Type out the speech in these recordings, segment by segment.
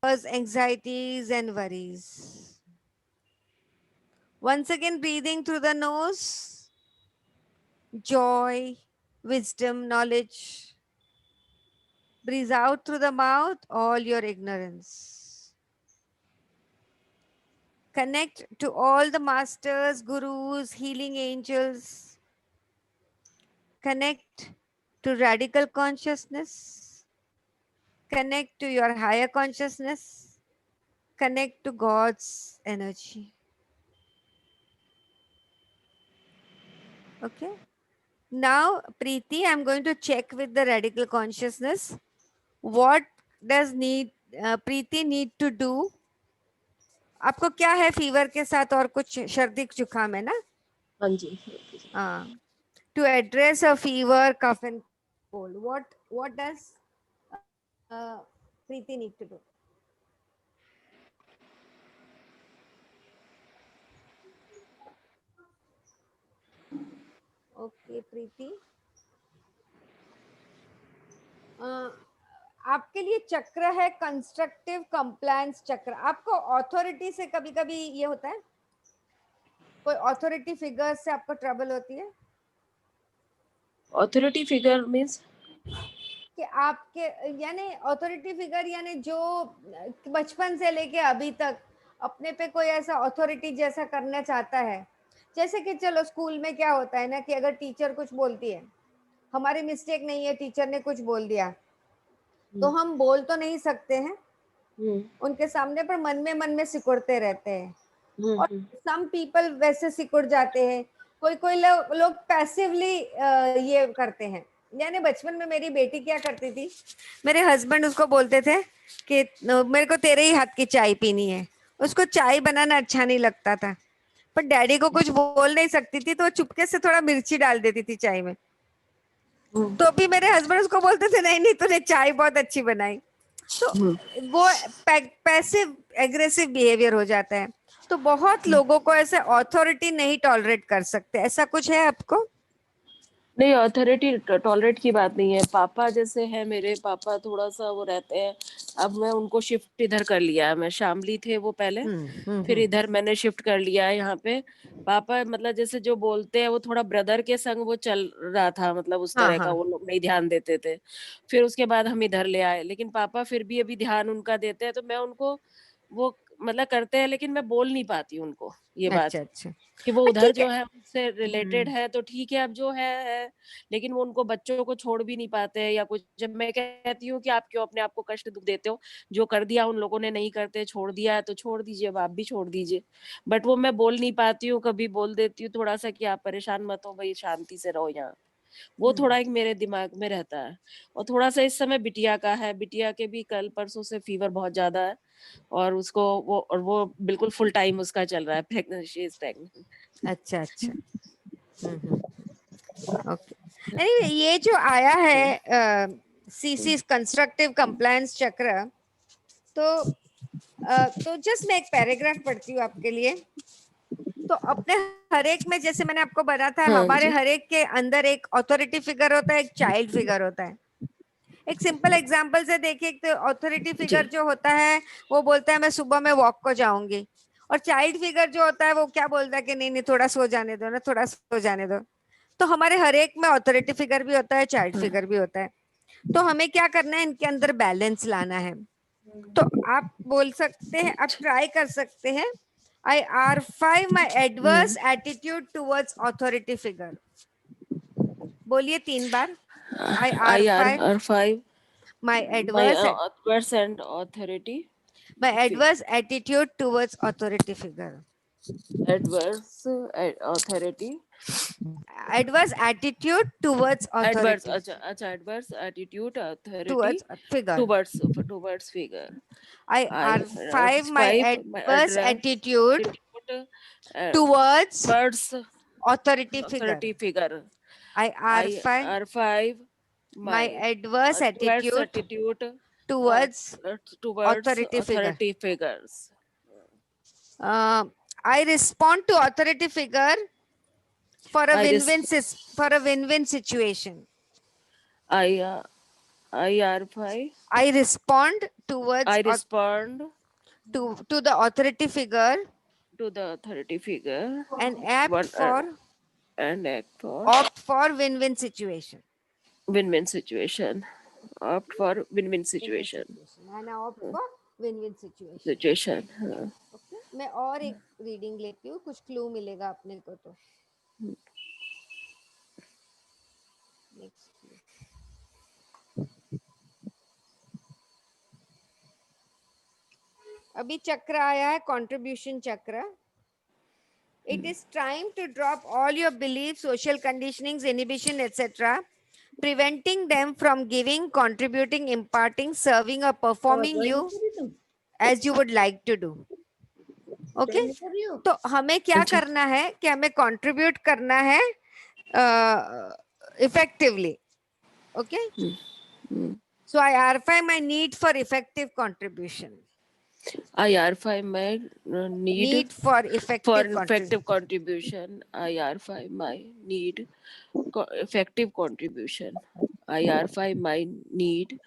anxieties, and worries. Once again, breathing through the nose, joy, wisdom, knowledge. Breathe out through the mouth, all your ignorance. Connect to all the masters, gurus, healing angels. Connect to radical consciousness. Connect to your higher consciousness. Connect to God's energy. Okay. Now, Preeti, I'm going to check with the radical consciousness. What does Preeti need to do? आपको क्या है fever के साथ और कुछ सर्दी जुकाम है ना? हाँ जी. हाँ. To address a fever, cough and cold, what does Preeti need to do? Okay, Preeti. आपके लिए चक्र है कंस्ट्रक्टिव कंप्लायंस चक्र. आपको अथॉरिटी से कभी कभी ये होता है, कोई अथॉरिटी फिगर से आपको ट्रबल होती है? Authority figure means कि आपके यानी अथॉरिटी फिगर यानी जो बचपन से लेके अभी तक अपने पे कोई ऐसा अथॉरिटी जैसा करना चाहता है. जैसे कि चलो स्कूल में क्या होता है ना कि अगर टीचर कुछ बोलती है, हमारी मिस्टेक नहीं है, टीचर ने कुछ बोल दिया तो हम बोल तो नहीं सकते हैं उनके सामने, पर मन में सिकुड़ते रहते हैं. और सम पीपल वैसे सिकुड़ जाते हैं. कोई कोई लोग पैसिवली ये करते हैं. यानी बचपन में मेरी बेटी क्या करती थी, मेरे हस्बैंड उसको बोलते थे कि मेरे को तेरे ही हाथ की चाय पीनी है. उसको चाय बनाना अच्छा नहीं लगता था, पर डैडी को कुछ बोल नहीं सकती थी तो वो चुपके से थोड़ा मिर्ची डाल देती थी चाय में. तो भी मेरे हस्बैंड उसको बोलते थे नहीं नहीं तूने चाय बहुत अच्छी बनाई. तो वो पैसिव एग्रेसिव बिहेवियर हो जाता है. तो बहुत लोगों को ऐसे अथॉरिटी नहीं टॉलरेट कर सकते. ऐसा कुछ है आपको? नहीं, अथॉरिटी टॉलरेट की बात नहीं है. पापा जैसे है, मेरे पापा थोड़ा सा वो रहते हैं. अब मैं उनको शिफ्ट इधर कर लिया है. मैं शामली थे वो पहले, फिर इधर मैंने शिफ्ट कर लिया है यहाँ पे. पापा मतलब जैसे जो बोलते हैं वो थोड़ा ब्रदर के संग वो चल रहा था, मतलब उस तरह का वो लोग नहीं ध्यान देते थे. फिर उसके बाद हम इधर ले आए, लेकिन पापा फिर भी अभी ध्यान उनका देते हैं. तो मैं उनको वो मतलब करते हैं, लेकिन मैं बोल नहीं पाती उनको ये बात अच्छा अच्छा. कि वो उधर ठीक जो है. है उससे रिलेटेड है तो ठीक है, अब जो है. लेकिन वो उनको बच्चों को छोड़ भी नहीं पाते हैं या कुछ. जब मैं कहती हूँ कि आप क्यों अपने आप को कष्ट दुख देते हो, जो कर दिया उन लोगों ने नहीं करते, छोड़ दिया है तो छोड़ दीजिए, अब आप भी छोड़ दीजिए. बट वो मैं बोल नहीं पाती हूँ. कभी बोल देती हूँ थोड़ा सा कि आप परेशान मत हो भाई, शांति से रहो यहाँ. वो थोड़ा एक मेरे दिमाग में रहता है. और थोड़ा सा इस समय बिटिया का है. बिटिया के भी कल परसों से फीवर बहुत ज्यादा है, और उसको वो बिल्कुल फुल टाइम उसका चल रहा है. Pregnancy is pregnant. अच्छा अच्छा. ओके. एनीवे, ये जो आया है सीसी कंस्ट्रक्टिव कंप्लायंस चक्र, तो जस्ट मैं एक पैराग्राफ पढ़ती हूँ आपके लिए. तो अपने हर एक में, जैसे मैंने आपको बताया था, हाँ हमारे जी. हर एक के अंदर एक अथॉरिटी फिगर होता है, एक चाइल्ड फिगर होता है. एक सिंपल एग्जांपल से देखिए. तो अथॉरिटी फिगर जी. जो होता है वो बोलता है मैं सुबह में वॉक को जाऊंगी. और चाइल्ड फिगर जो होता है वो क्या बोलता है कि नहीं नहीं थोड़ा सो जाने दो ना, थोड़ा सो जाने दो. तो हमारे हर एक में अथॉरिटी फिगर भी होता है, चाइल्ड फिगर भी होता है. तो हमें क्या करना है, इनके अंदर बैलेंस लाना है. तो आप बोल सकते हैं, आप ट्राई कर सकते हैं. IR5 my adverse attitude towards authority figure. बोलिए 3 बार. IR5 IR5 my my adverse percent authority my adverse attitude towards authority figure. adverse authority Adverse attitude towards adverse authority, अच्छा adverse attitude authority towards figure. towards figure. IR5 my IR5 my adverse adverse attitude attitude towards towards authority figure. authority figure. IR5 IR5 my my adverse adverse attitude attitude uh, towards towards authority figure. authority figures. Uh, I respond to authority figure for a I res- win-win for a win-win situation. I IR5. I respond towards I respond to the authority figure to the authority figure and apt one for and act for opt for win-win situation. win-win situation. Opt for win-win Win-win situation. situation. And I opt for win-win situation. Situation. Okay, मैं और एक reading लेती हूँ, कुछ clue मिलेगा अपने को तो. नेक्स्ट. अभी चक्र आया है, कंट्रीब्यूशन चक्र. It is time to drop all your beliefs, social conditionings, inhibition, etc., preventing them from giving, contributing, imparting, serving, or performing you as you would like to do. Okay, तो हमें क्या करना है कि हमें कंट्रीब्यूट करना है effectively. Okay, so I RFI my need for effective contribution. IR5 my need For for effective effective contribution. IR5 my need effective contribution. IR5 my need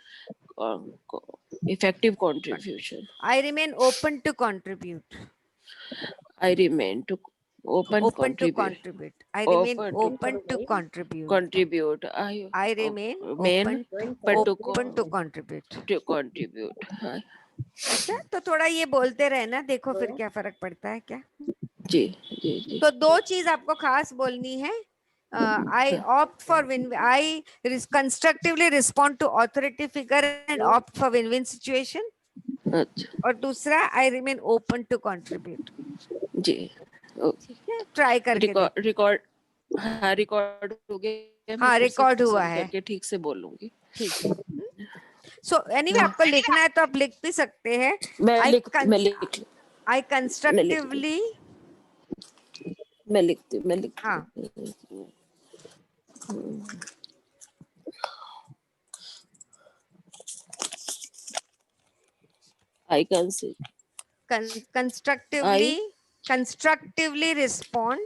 effective contribution. I remain open to contribute. I remain to open To contribute. contribute. I remain Open open to contribute. contribute. I remain Main but to open to contribute. contribute. अच्छा, तो थोड़ा ये बोलते रहे ना, देखो फिर क्या फर्क पड़ता है क्या. जी जी जी. तो दो चीज आपको खास बोलनी है. I opt for win. I constructively respond to authority figure and opt for win-win situation. अच्छा और दूसरा I remain open to contribute. जी. ठीक है, ट्राई करके देखो. रिकॉर्ड हाँ रिकॉर्ड हो गया. हाँ, रिकॉर्ड हुआ है. करके ठीक से बोलूंगी. ठीक है. सो एनीवे आपको लिखना है तो आप लिख भी सकते हैं. मैं कंस्ट्रक्टिवली. मैं लिखती हाँ. I can say constructively respond.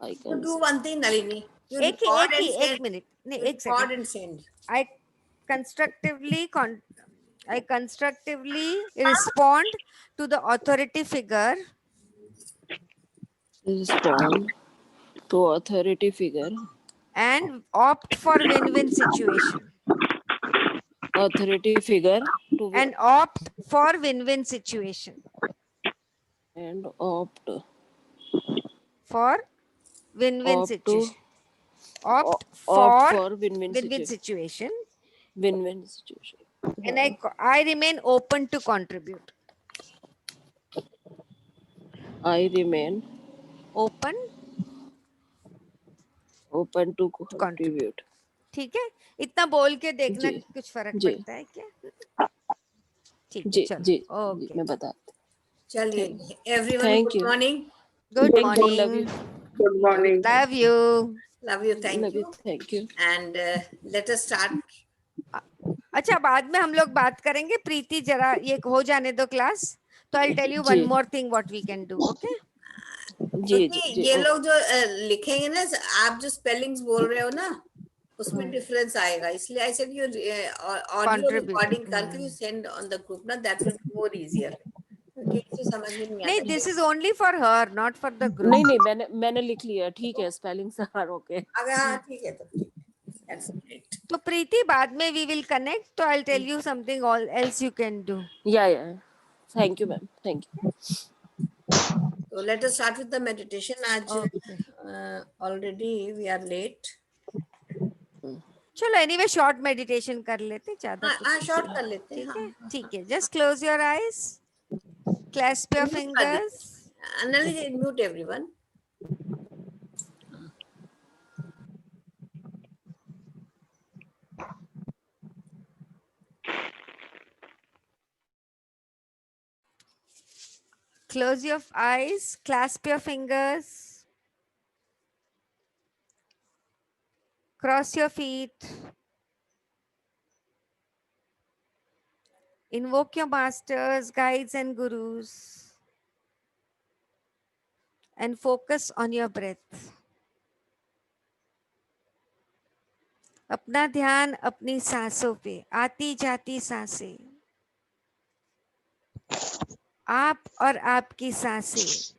I You can do one thing, Nalini. You record and send. एक मिनट नहीं, You एक record second. and send. I constructively respond to the authority figure respond to authority figure. and opt for win-win situation. Authority figure to And opt for win-win situation. and opt For win-win Opt to- situation. Opt for for win-win win-win situation. situation. Win-win situation. And I remain open to contribute. I remain Open. open to contribute. ठीक है, इतना बोल के देखना जी, कुछ फर्क जी. पड़ता है क्या. ठीक है, जी चलो. जी जी, ओके, मैं बता. Chaliye. Everyone, Thank good you. morning. Good Thank you, love morning. you. Good morning. Love you. Love you. Thank Love you. you. Thank you. And let us start. अच्छा, बाद में हम लोग बात करेंगे. प्रीति जरा ये हो जाने दो क्लास, तो आई टेल यू वन जी. More thing what we can do. Okay, जी जी क्योंकि जी. ये लोग जो लिखेंगे ना, आप जो स्पेलिंग्स बोल रहे हो ना, उसमें डिफरेंस आएगा. इसलिए I said you audio Contribute. Recording करके you send on the group ना, that will be more easier. क्योंकि इसे समझ में नहीं नहीं, आता. This is only for her, not for the group. नहीं मैंने लिख लिया. ठीक है, स्पेलिंग से हार ओके. अगर हाँ ठीक है तो ठीक. That's great. तो प्रीति बाद में वी विल कनेक्ट, तो I tell you something else you can do. या thank you ma'am. Thank you. So let us start with the meditation. आज already we are late. चलो एनीवे शॉर्ट मेडिटेशन कर लेते, ज्यादा हाँ शॉर्ट कर लेते हैं. ठीक है. ठीक है, just close your eyes, clasp your fingers. Anali, mute everyone. Close your eyes, clasp your fingers, cross your feet, invoke your masters, guides, and gurus, and focus on your breath. अपना ध्यान अपनी सांसों पे, आती जाती सांसें, आप और आपकी सांसें।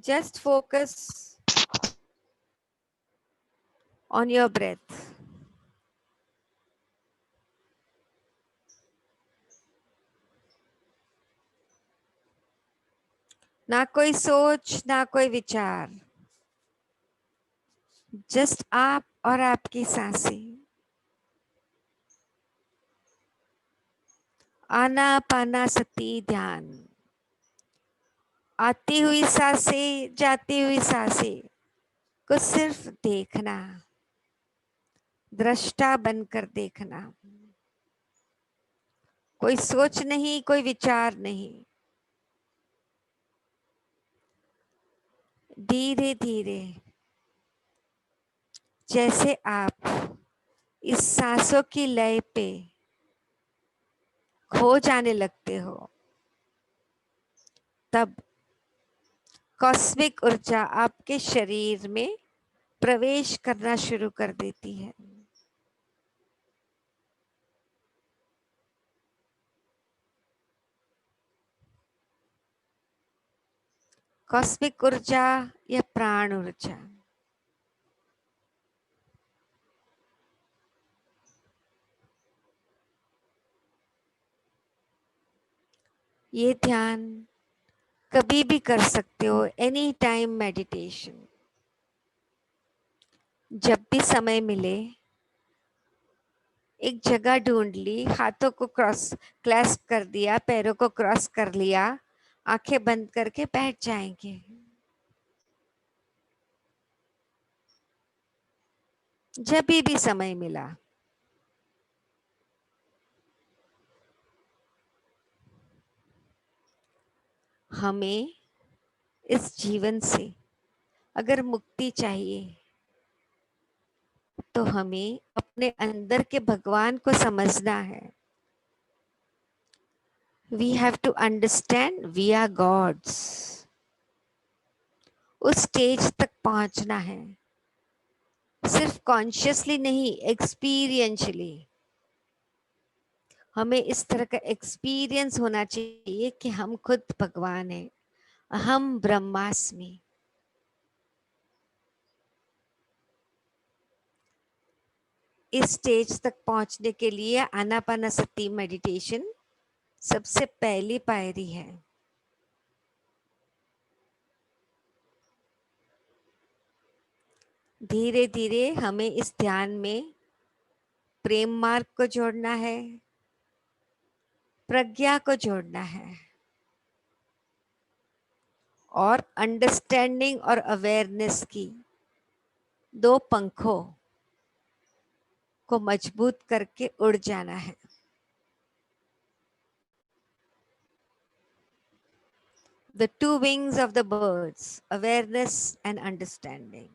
Just focus on your breath. ना कोई सोच, ना कोई विचार, जस्ट आप और आपकी सांसें। आनापाना सती ध्यान। आती हुई सांसें, जाती हुई सांसें को सिर्फ देखना, दृष्टा बनकर देखना। कोई सोच नहीं, कोई विचार नहीं। धीरे धीरे जैसे आप इस सांसों की लय पे खो जाने लगते हो, तब कॉस्मिक ऊर्जा आपके शरीर में प्रवेश करना शुरू कर देती है। कॉस्मिक ऊर्जा या प्राण ऊर्जा, ये ध्यान कभी भी कर सकते हो, एनी टाइम मेडिटेशन। जब भी समय मिले, एक जगह ढूंढ ली, हाथों को क्लैस्प कर दिया, पैरों को क्रॉस कर लिया, आंखें बंद करके बैठ जाएंगे। जब भी समय मिला। हमें इस जीवन से अगर मुक्ति चाहिए तो हमें अपने अंदर के भगवान को समझना है। We have to understand we are gods. उस स्टेज तक पहुंचना है, सिर्फ कॉन्शियसली नहीं, एक्सपीरियंशियली। हमें इस तरह का एक्सपीरियंस होना चाहिए कि हम खुद भगवान हैं, अहम ब्रह्मास्मि। इस स्टेज तक पहुंचने के लिए आनापानसती मेडिटेशन सबसे पहली पायरी है। धीरे धीरे हमें इस ध्यान में प्रेम मार्ग को जोड़ना है, प्रज्ञा को जोड़ना है, और अंडरस्टैंडिंग और अवेयरनेस की दो पंखों को मजबूत करके उड़ जाना है। The two wings of the birds, awareness and understanding.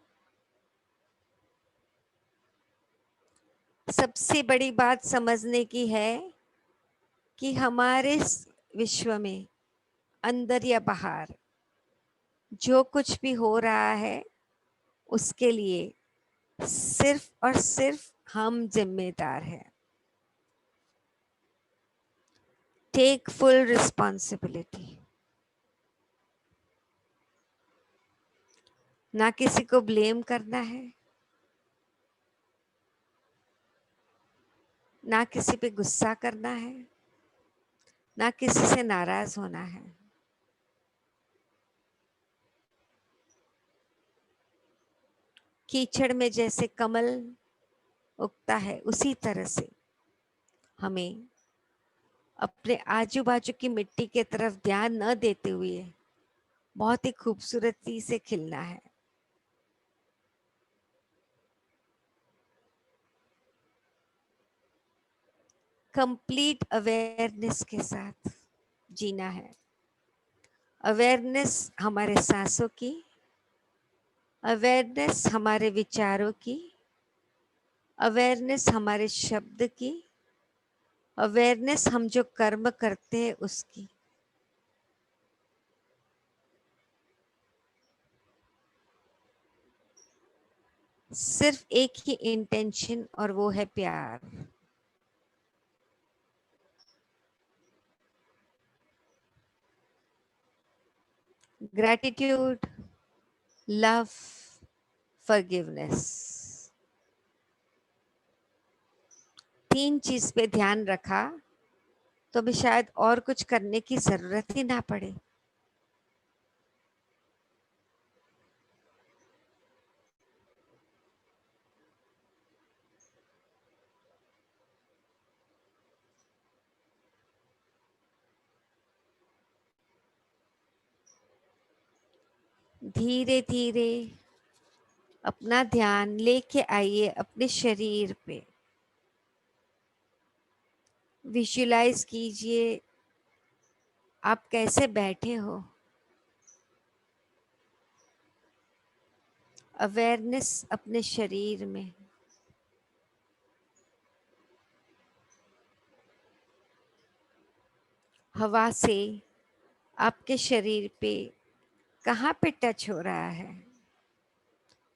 सबसे बड़ी बात समझने की है कि हमारे विश्व में अंदर या बाहर जो कुछ भी हो रहा है उसके लिए सिर्फ और सिर्फ हम जिम्मेदार हैं। Take full responsibility. ना किसी को ब्लेम करना है, ना किसी पे गुस्सा करना है, ना किसी से नाराज होना है। कीचड़ में जैसे कमल उगता है उसी तरह से हमें अपने आजू बाजू की मिट्टी के तरफ ध्यान न देते हुए बहुत ही खूबसूरती से खिलना है। कंप्लीट अवेयरनेस के साथ जीना है। अवेयरनेस हमारे सांसों की, अवेयरनेस हमारे विचारों की, अवेयरनेस हमारे शब्द की, अवेयरनेस हम जो कर्म करते हैं उसकी। सिर्फ एक ही इंटेंशन, और वो है प्यार। Gratitude, love, forgiveness. 3 चीज पे ध्यान रखा तो भी शायद और कुछ करने की जरूरत ही ना पड़े। धीरे धीरे अपना ध्यान लेके आइए अपने शरीर पे। विजुलाइज कीजिए आप कैसे बैठे हो। अवेयरनेस अपने शरीर में। हवा से आपके शरीर पे कहाँ पे टच हो रहा है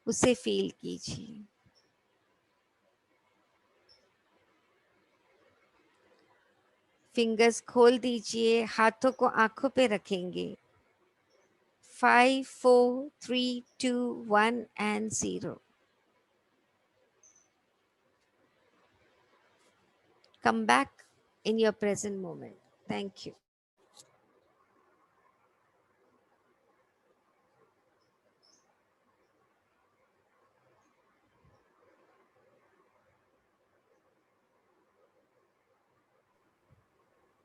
उसे फील कीजिए। फिंगर्स खोल दीजिए, हाथों को आंखों पे रखेंगे। 5, 4, 3, 2, 1 and 0. Come back in your present moment. Thank you.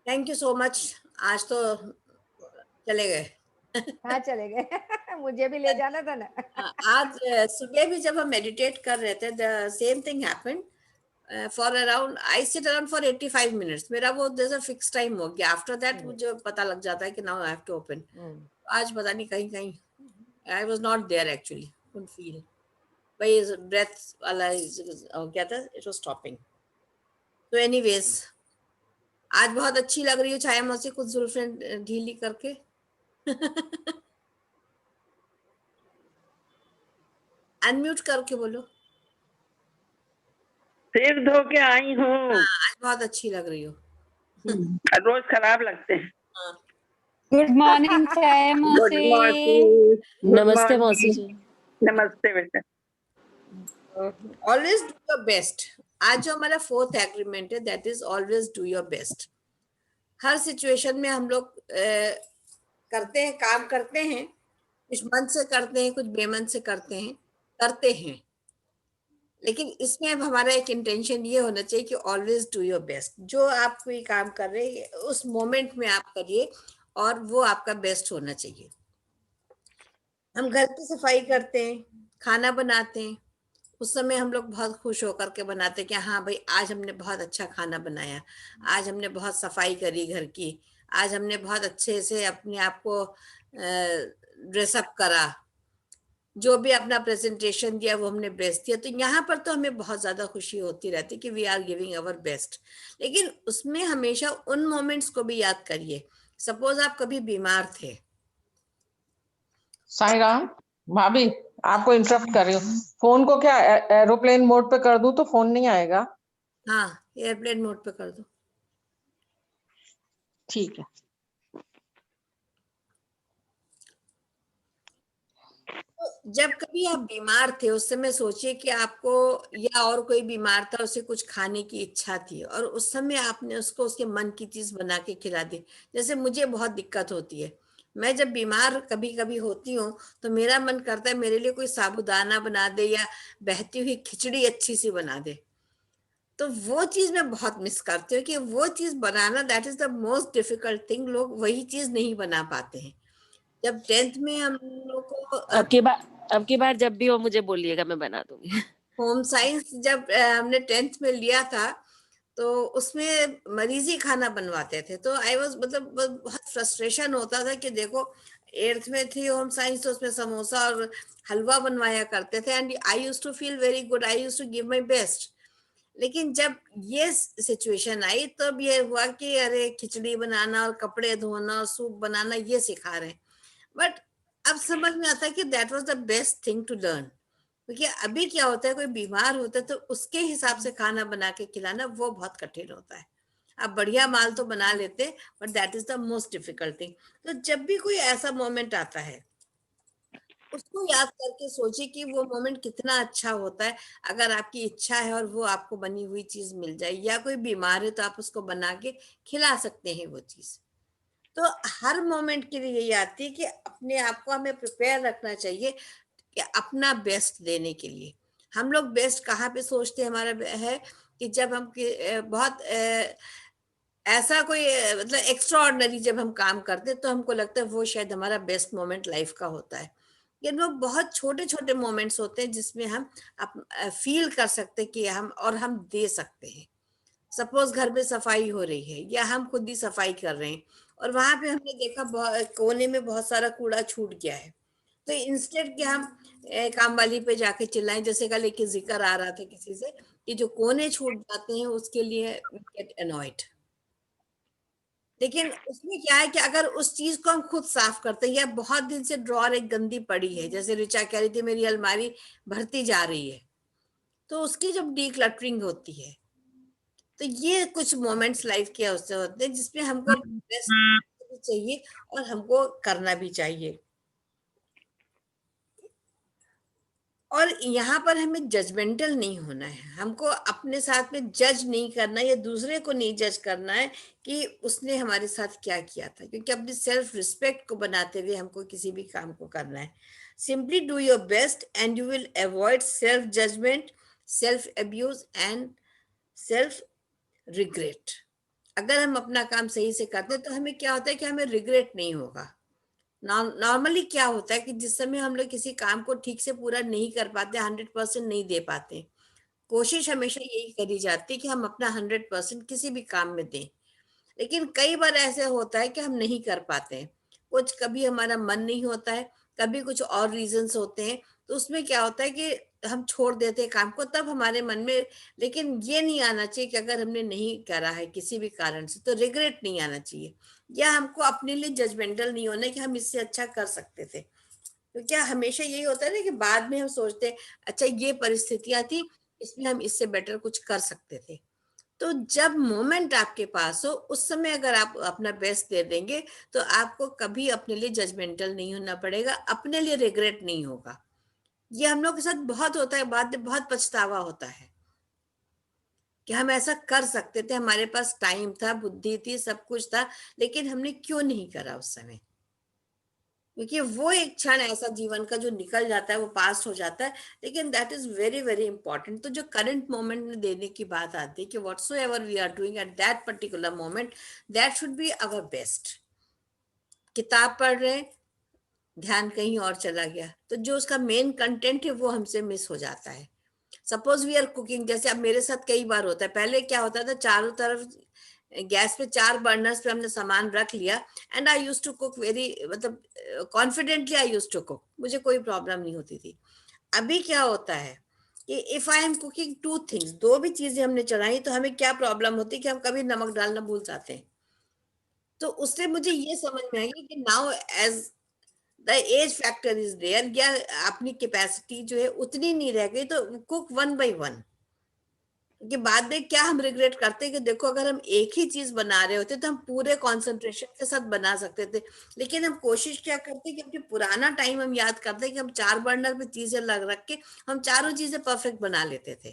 Thank you so much. आज तो चले गए। हाँ चले गए। मुझे भी ले जाना था ना। आज सुबह भी जब हम मेडिटेट कर रहे थे, the same thing happened. For around I sit around for 85 minutes. मेरा वो जैसा फिक्स टाइम हो गया। आफ्टर दैट मुझे पता लग जाता है कि now I have to open. आज पता नहीं कहीं कहीं I was not there actually, couldn't feel. भाई ब्रेथ वाला क्या था, इट वाज स्टॉपिंग। तो एनीवेज, आज बहुत अच्छी लग रही हो छाया मौसी, कुछ जुल्फें ढीली करके। अनम्यूट करके बोलो। सिर धो के आई हूँ। आज बहुत अच्छी लग रही हो। रोज खराब लगते हैं। हाँ। गुड मॉर्निंग छाया गुड मौसी। मॉर्निंग। नमस्ते मौसी जी। नमस्ते बेटा। Always do your best. आज जो हमारा 4th एग्रीमेंट है, that is always do your best. Her situation में हम लोग करते हैं, काम करते हैं, कुछ मन से करते हैं, कुछ बेमन से करते हैं। लेकिन इसमें अब हमारा एक इंटेंशन ये होना चाहिए कि ऑलवेज डू योर बेस्ट। जो आप कोई काम कर रहे हैं उस मोमेंट में आप करिए और वो आपका बेस्ट होना चाहिए। हम घर की सफाई करते हैं, खाना बनाते हैं, उस समय हम लोग बहुत खुश होकर के बनाते हैं कि हाँ भाई आज हमने बहुत अच्छा खाना बनाया, आज हमने बहुत सफाई करी घर की, आज हमने बहुत अच्छे से अपने आप को ड्रेसअप करा, जो भी अपना प्रेजेंटेशन दिया वो हमने बेस्ट दिया। तो यहाँ पर तो हमें बहुत ज्यादा खुशी होती रहती कि we are giving our best. लेकिन उसमें हमेशा उन मोमेंट्स को भी याद करिए। सपोज आप कभी बीमार थे। साईं राम। भाभी आपको इंटरप्ट कर रही हूँ। फोन को क्या एरोप्लेन मोड पे कर दूं तो फोन नहीं आएगा? हाँ, एयरप्लेन मोड पे कर दो। ठीक है। जब कभी आप बीमार थे उस समय सोचिए कि आपको या और कोई बीमार था, उसे कुछ खाने की इच्छा थी और उस समय आपने उसको उसके मन की चीज बना के खिला दी। जैसे मुझे बहुत दिक्कत होती है, मैं जब बीमार कभी कभी होती हूँ तो मेरा मन करता है मेरे लिए कोई साबूदाना बना दे या बहती हुई खिचड़ी अच्छी सी बना दे। तो वो चीज मैं बहुत मिस करती हूँ कि वो चीज बनाना, that is the most difficult thing. लोग वही चीज नहीं बना पाते हैं। जब 10th में हम लोग को अब की बार जब भी हो मुझे बोलिएगा, मैं बना दूंगी। होम साइंस जब हमने 10th में लिया था तो उसमें मरीजी खाना बनवाते थे। तो आई वाज मतलब बहुत फ्रस्ट्रेशन होता था कि देखो 8th में थी होम साइंस तो उसमें समोसा और हलवा बनवाया करते थे and I used to feel very good, I used to give my best. लेकिन जब ये सिचुएशन आई तब ये हुआ कि अरे खिचड़ी बनाना और कपड़े धोना और सूप बनाना ये सिखा रहे हैं। बट अब समझ में आता है कि that was the best thing to learn, क्योंकि अभी क्या होता है, कोई बीमार होता है तो उसके हिसाब से खाना बना के खिलाना वो बहुत कठिन होता है। आप बढ़िया माल तो बना लेते, but that is the most difficult thing. तो जब भी कोई ऐसा मोमेंट आता है, उसको याद करके सोचिए कि वो मोमेंट कितना अच्छा होता है अगर आपकी इच्छा है और वो आपको बनी हुई चीज मिल जाए, या कोई बीमार है तो आप उसको बना के खिला सकते हैं वो चीज। तो हर मोमेंट के लिए यही आती है कि अपने आप को हमें प्रिपेयर रखना चाहिए कि अपना बेस्ट देने के लिए। हम लोग बेस्ट कहाँ पे सोचते हैं हमारा है कि जब हम बहुत ऐसा कोई मतलब एक्स्ट्रा ऑर्डिनरी जब हम काम करते हैं तो हमको लगता है वो शायद हमारा बेस्ट मोमेंट लाइफ का होता है। ये वो बहुत छोटे छोटे मोमेंट्स होते हैं जिसमें हम फील कर सकते हैं कि हम दे सकते हैं। सपोज घर में सफाई हो रही है या हम खुद ही सफाई कर रहे हैं और वहां पे हमने देखा कोने में बहुत सारा कूड़ा छूट गया है, तो इंस्टेड कि हम काम वाली पे जाके चिल्लाएं, जैसे कल एक जिक्र आ रहा था किसी से कि जो कोने छूट जाते हैं उसके लिए गेट अनॉयड। लेकिन उसमें क्या है कि अगर उस चीज को हम खुद साफ करते हैं, या बहुत दिन से ड्रॉर एक गंदी पड़ी है, जैसे रिचा कह रही थी मेरी अलमारी भरती जा रही है, तो उसकी जब डीक्लटरिंग होती है, तो ये कुछ मोमेंट्स लाइफ के उससे होते हैं जिसमें हमको बेस्ट भी चाहिए और हमको करना भी चाहिए। और यहाँ पर हमें जजमेंटल नहीं होना है, हमको अपने साथ में जज नहीं करना या दूसरे को नहीं जज करना है कि उसने हमारे साथ क्या किया था, क्योंकि अपनी सेल्फ रिस्पेक्ट को बनाते हुए हमको किसी भी काम को करना है। Simply do your best and you will avoid self judgement, self abuse and self regret. अगर हम अपना काम सही से करते हैं तो हमें क्या होता है कि हमें रिग्रेट नहीं होगा। नॉर्मली क्या होता है कि जिस समय हम लोग किसी काम को ठीक से पूरा नहीं कर पाते, 100% नहीं दे पाते, कोशिश हमेशा यही करी जाती है कि हम अपना 100% किसी भी काम में दें। लेकिन कई बार ऐसे होता है कि हम नहीं कर पाते हैं, कुछ कभी हमारा मन नहीं होता है, कभी कुछ और रीजंस होते हैं, तो उसमें क्या होता है कि हम छोड़ देते हैं काम को, तब हमारे मन में, लेकिन ये नहीं आना चाहिए कि अगर हमने नहीं करा है किसी भी कारण से तो रिग्रेट नहीं आना चाहिए, या हमको अपने लिए जजमेंटल नहीं होना कि हम इससे अच्छा कर सकते थे। तो क्या हमेशा यही होता है ना कि बाद में हम सोचते हैं अच्छा ये परिस्थितियां थी, इसमें हम इससे बेटर कुछ कर सकते थे। तो जब मोमेंट आपके पास हो उस समय अगर आप अपना बेस्ट दे देंगे तो आपको कभी अपने लिए जजमेंटल नहीं होना पड़ेगा, अपने लिए रिग्रेट नहीं होगा। ये हम लोग के साथ बहुत होता है, बाद में बहुत पछतावा होता है कि हम ऐसा कर सकते थे, हमारे पास टाइम था, बुद्धि थी, सब कुछ था, लेकिन हमने क्यों नहीं करा उस समय। क्योंकि वो एक क्षण ऐसा जीवन का जो निकल जाता है वो पास हो जाता है, लेकिन that is very very important. तो जो करंट मोमेंट में देने की बात आती है कि whatsoever we are doing at that particular moment, that should be our best. किताब पढ़ रहे हैं, ध्यान कहीं और चला गया तो जो उसका मेन कंटेंट है वो हमसे मिस हो जाता है। सपोज वी आर कुकिंग, जैसे अब मेरे साथ कई बार होता है, पहले क्या होता था चारों तरफ गैस पे 4 बर्नर्स पे हमने सामान रख लिया, and I use to cook very मतलब confidently I use to cook, मुझे कोई प्रॉब्लम नहीं होती थी। अभी क्या होता है कि if I am cooking 2 things, दो भी चीजें हमने चढ़ाई, तो हमें क्या प्रॉब्लम होती है कि हम कभी नमक डालना भूल जाते हैं। तो उससे मुझे ये समझ में आएगी कि now as the age factor is there, या अपनी कैपेसिटी जो है उतनी नहीं रह गई, तो कुक वन बाय वन। कि बाद में क्या हम रिग्रेट करते हैं कि देखो अगर हम एक ही चीज बना रहे होते तो हम पूरे कंसंट्रेशन के साथ बना सकते थे, लेकिन हम कोशिश क्या करते हैं कि अपने पुराना टाइम हम याद करते हैं कि हम 4 बर्नर पे चीजें लग रख के हम चारों चीजें परफेक्ट बना लेते थे।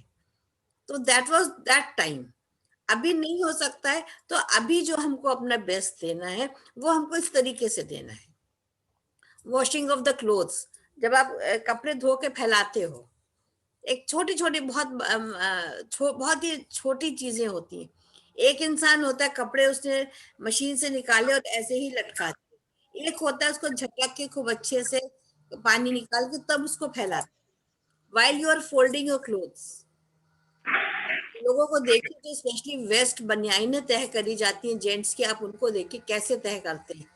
तो दैट वाज दैट टाइम। अभी नहीं हो सकता है, तो अभी जो हमको अपना बेस्ट देना है वो हमको इस तरीके से देना है। वॉशिंग ऑफ द क्लोथ्स, जब आप कपड़े धो के फैलाते हो, एक छोटी छोटी बहुत ही छोटी चीजें होती हैं। एक इंसान होता है कपड़े उसने मशीन से निकाले और ऐसे ही लटका दिए, एक होता है उसको झटक के खूब अच्छे से पानी निकाल के तब उसको फैलाते। While you are folding your clothes, लोगों को देखिए जो स्पेशली वेस्ट बनियाइनें तह करी जाती हैं जेंट्स की, आप उनको देखिए कैसे तह करते हैं।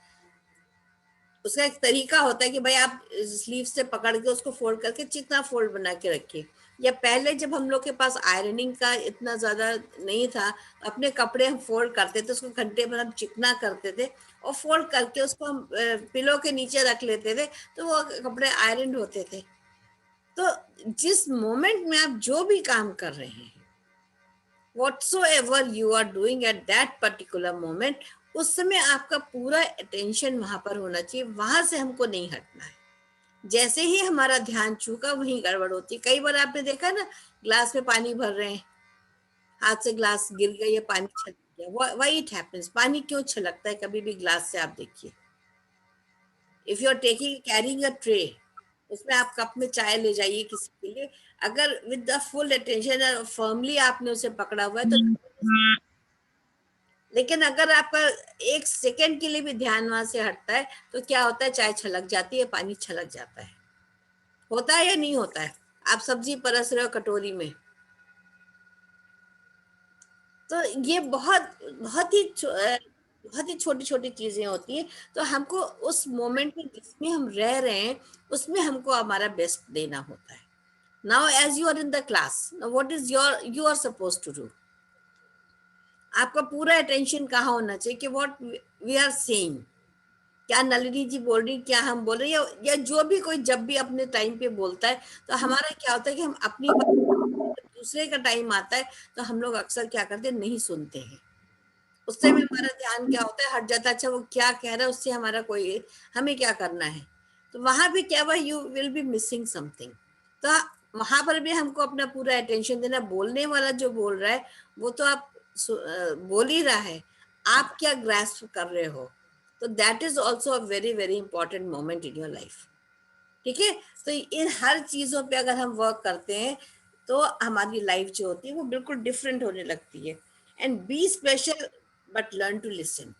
उसका एक तरीका होता है कि भाई आप स्लीव से पकड़ के उसको फोल्ड करके चिकना फोल्ड बना के रखिए। या पहले जब हम लोग के पास आयरनिंग का इतना ज्यादा नहीं था, अपने कपड़े हम फोल्ड करते थे, उसको घंटे भर हम चिकना करते थे और फोल्ड करके उसको हम पिलो के नीचे रख लेते थे, तो वो कपड़े आयरन होते थे। तो जिस मोमेंट में आप जो भी काम कर रहे हैं, whatsoever you are doing at that particular moment, उस समय आपका पूरा अटेंशन वहां पर होना चाहिए, वहां से हमको नहीं हटना है। जैसे ही हमारा ध्यान चूका वहीं गड़बड़ होती है। कई बार आपने देखा ना, ग्लास में पानी भर रहे हैं, हाथ से ग्लास गिर गया या पानी छलक गया, व्हाई इट हैपेंस, पानी क्यों छलकता है कभी भी ग्लास से, आप देखिए। If you are taking carrying a tray, उसमें आप कप में चाय ले जाइए किसी के लिए, अगर with the full attention firmly आपने उसे पकड़ा हुआ है तो, लेकिन अगर आपका एक सेकंड के लिए भी ध्यान वहां से हटता है तो क्या होता है, चाय छलक जाती है, पानी छलक जाता है। होता है या नहीं होता है? आप सब्जी परस रहे हो कटोरी में, तो ये बहुत ही छोटी छोटी चीजें होती है। तो हमको उस मोमेंट में जिसमें हम रह रहे हैं उसमें हमको हमारा बेस्ट देना होता है। Now as you are in the class, what is you are suppose to do, आपका पूरा अटेंशन कहाँ होना चाहिए कि व्हाट वी आर सेइंग, क्या नलिनी जी बोल रही, क्या हम बोल रहे हैं, या जो भी कोई जब भी अपने टाइम पे बोलता है तो हमारा क्या होता है कि हम अपनी दूसरे का टाइम आता है तो हम लोग अक्सर क्या करते हैं, नहीं सुनते हैं। उससे भी हमारा ध्यान क्या होता है, हट जाता है। अच्छा वो क्या कह रहा है, उससे हमारा कोई, हमें क्या करना है, तो वहां भी क्या हुआ, you will B missing something. तो वहां पर भी हमको अपना पूरा अटेंशन देना। बोलने वाला जो बोल रहा है वो तो आप बोल ही रहा है, आप क्या ग्रास्प कर रहे हो, तो that is also a very very important moment in your life. ठीक है, तो इन हर चीजों पे अगर हम वर्क करते हैं तो हमारी लाइफ जो होती है वो बिल्कुल डिफरेंट होने लगती है। And be special but learn to listen.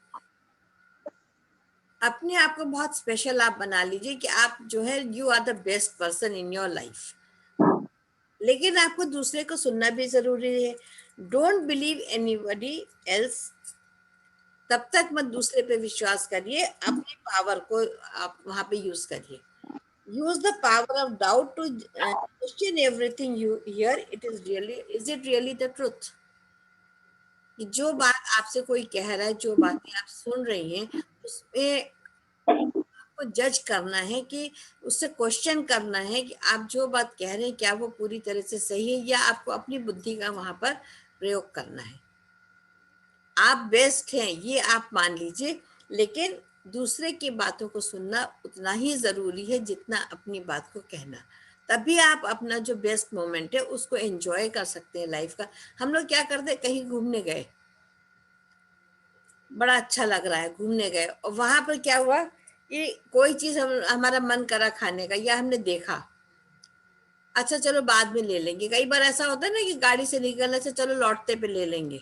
अपने आप को बहुत स्पेशल आप बना लीजिए कि आप जो है you are the best person in your life, लेकिन आपको दूसरे को सुनना भी जरूरी है। डोंट बिलीव एनीबॉडी एल्स, तब तक मत दूसरे पे विश्वास करिए, अपनी पावर को आप वहां पे यूज करिए। Use the power of doubt to question everything you hear. Is it really the truth? कि जो बात आपसे कोई कह रहा है, जो बातें आप सुन रही हैं, उसमें आपको जज करना है, कि उससे क्वेश्चन करना है कि आप जो बात कह रहे हैं क्या वो पूरी तरह से सही है, या आपको अपनी बुद्धि का वहां पर प्रयोग करना है। आप बेस्ट हैं ये आप मान लीजिए, लेकिन दूसरे की बातों को सुनना उतना ही जरूरी है जितना अपनी बात को कहना। तभी आप अपना जो बेस्ट मोमेंट है उसको एंजॉय कर सकते हैं लाइफ का। हम लोग क्या करते हैं, कहीं घूमने गए, बड़ा अच्छा लग रहा है, घूमने गए, और वहां पर क्या हुआ कि कोई चीज हमारा मन करा खाने का, या हमने देखा, अच्छा चलो बाद में ले लेंगे। कई बार ऐसा होता है ना कि गाड़ी से निकलने से चलो लौटते पे ले लेंगे,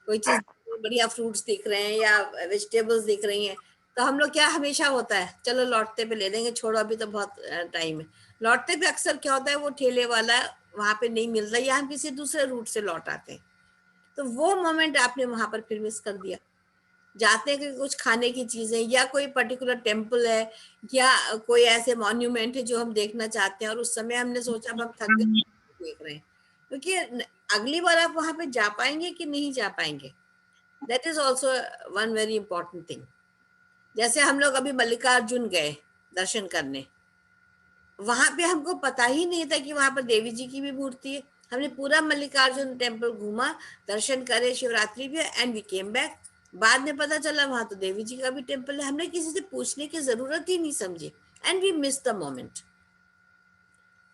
कोई चीज बढ़िया फ्रूट्स दिख रहे हैं या वेजिटेबल्स दिख रही हैं, तो हम लोग क्या हमेशा होता है, चलो लौटते पे ले लेंगे, छोड़ो अभी तो बहुत टाइम है। लौटते पे अक्सर क्या होता है, वो ठेले वाला वहां पे नहीं मिलता, या हम किसी दूसरे रूट से लौट आते हैं, तो वो मोमेंट आपने वहां पर फिर मिस कर दिया। जाते हैं कि कुछ खाने की चीजें, या कोई पर्टिकुलर टेम्पल है, या कोई ऐसे मॉन्यूमेंट है जो हम देखना चाहते हैं, और उस समय हमने सोचा अब हम थक गए देख रहे हैं, क्योंकि अगली बार आप वहां पे जा पाएंगे कि नहीं जा पाएंगे, that is also one very important thing. जैसे हम लोग अभी मल्लिकार्जुन गए दर्शन करने, वहां पे हमको पता ही नहीं था कि वहां पर देवी जी की भी मूर्ति है। हमने पूरा मल्लिकार्जुन टेम्पल घूमा, दर्शन करे, शिवरात्रि भी, एंड वी केम बैक। बाद में पता चला वहां तो देवी जी का भी टेम्पल है। हमने किसी से पूछने की जरूरत ही नहीं समझी, and we miss the moment.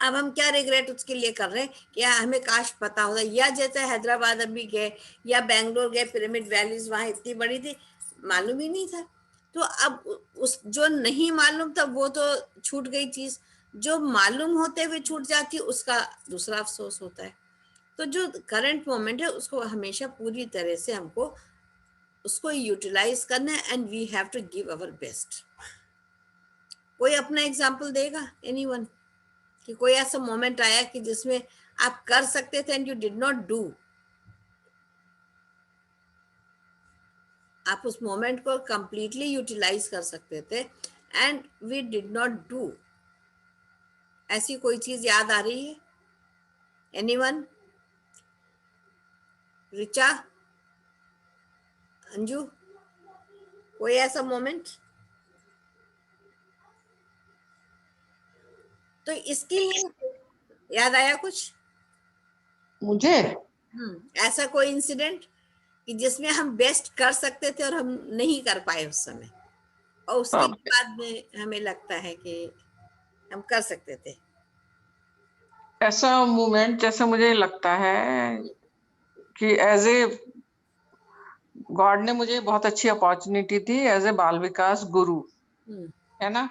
अब हम क्या रिग्रेट उसके लिए कर रहे हैं कि हमें काश पता होता, या जैसे हैदराबाद अभी गए या बैंगलोर गए, पिरामिड वैलीज वहां इतनी बड़ी थी, मालूम ही नहीं था। तो अब उस जो नहीं मालूम था वो तो छूट गई चीज, जो मालूम होते हुए छूट जाती उसका दूसरा अफसोस होता है। तो जो करंट मोमेंट है उसको हमेशा पूरी तरह से हमको उसको यूटिलाइज करना है, and we have to give our best. कोई अपना एग्जाम्पल देगा, एनीवन, कि कोई ऐसा मोमेंट आया कि जिसमें आप कर सकते थे and you did not do, आप उस मोमेंट को कंप्लीटली यूटिलाइज कर सकते थे and we did not do. ऐसी कोई चीज याद आ रही है, एनीवन? रिचा, अंजू, कोई ऐसा मोमेंट? तो इसके लिए याद आया कुछ? मुझे ऐसा कोई इंसिडेंट कि जिसमें हम बेस्ट कर सकते थे और हम नहीं कर पाए उस समय, और उसके हाँ, बाद में हमें लगता है कि हम कर सकते थे? ऐसा मोमेंट जैसे मुझे लगता है कि एज ए गॉड ने मुझे बहुत अच्छी अपॉर्चुनिटी दी एज ए बाल विकास गुरु, हम्म, है ना।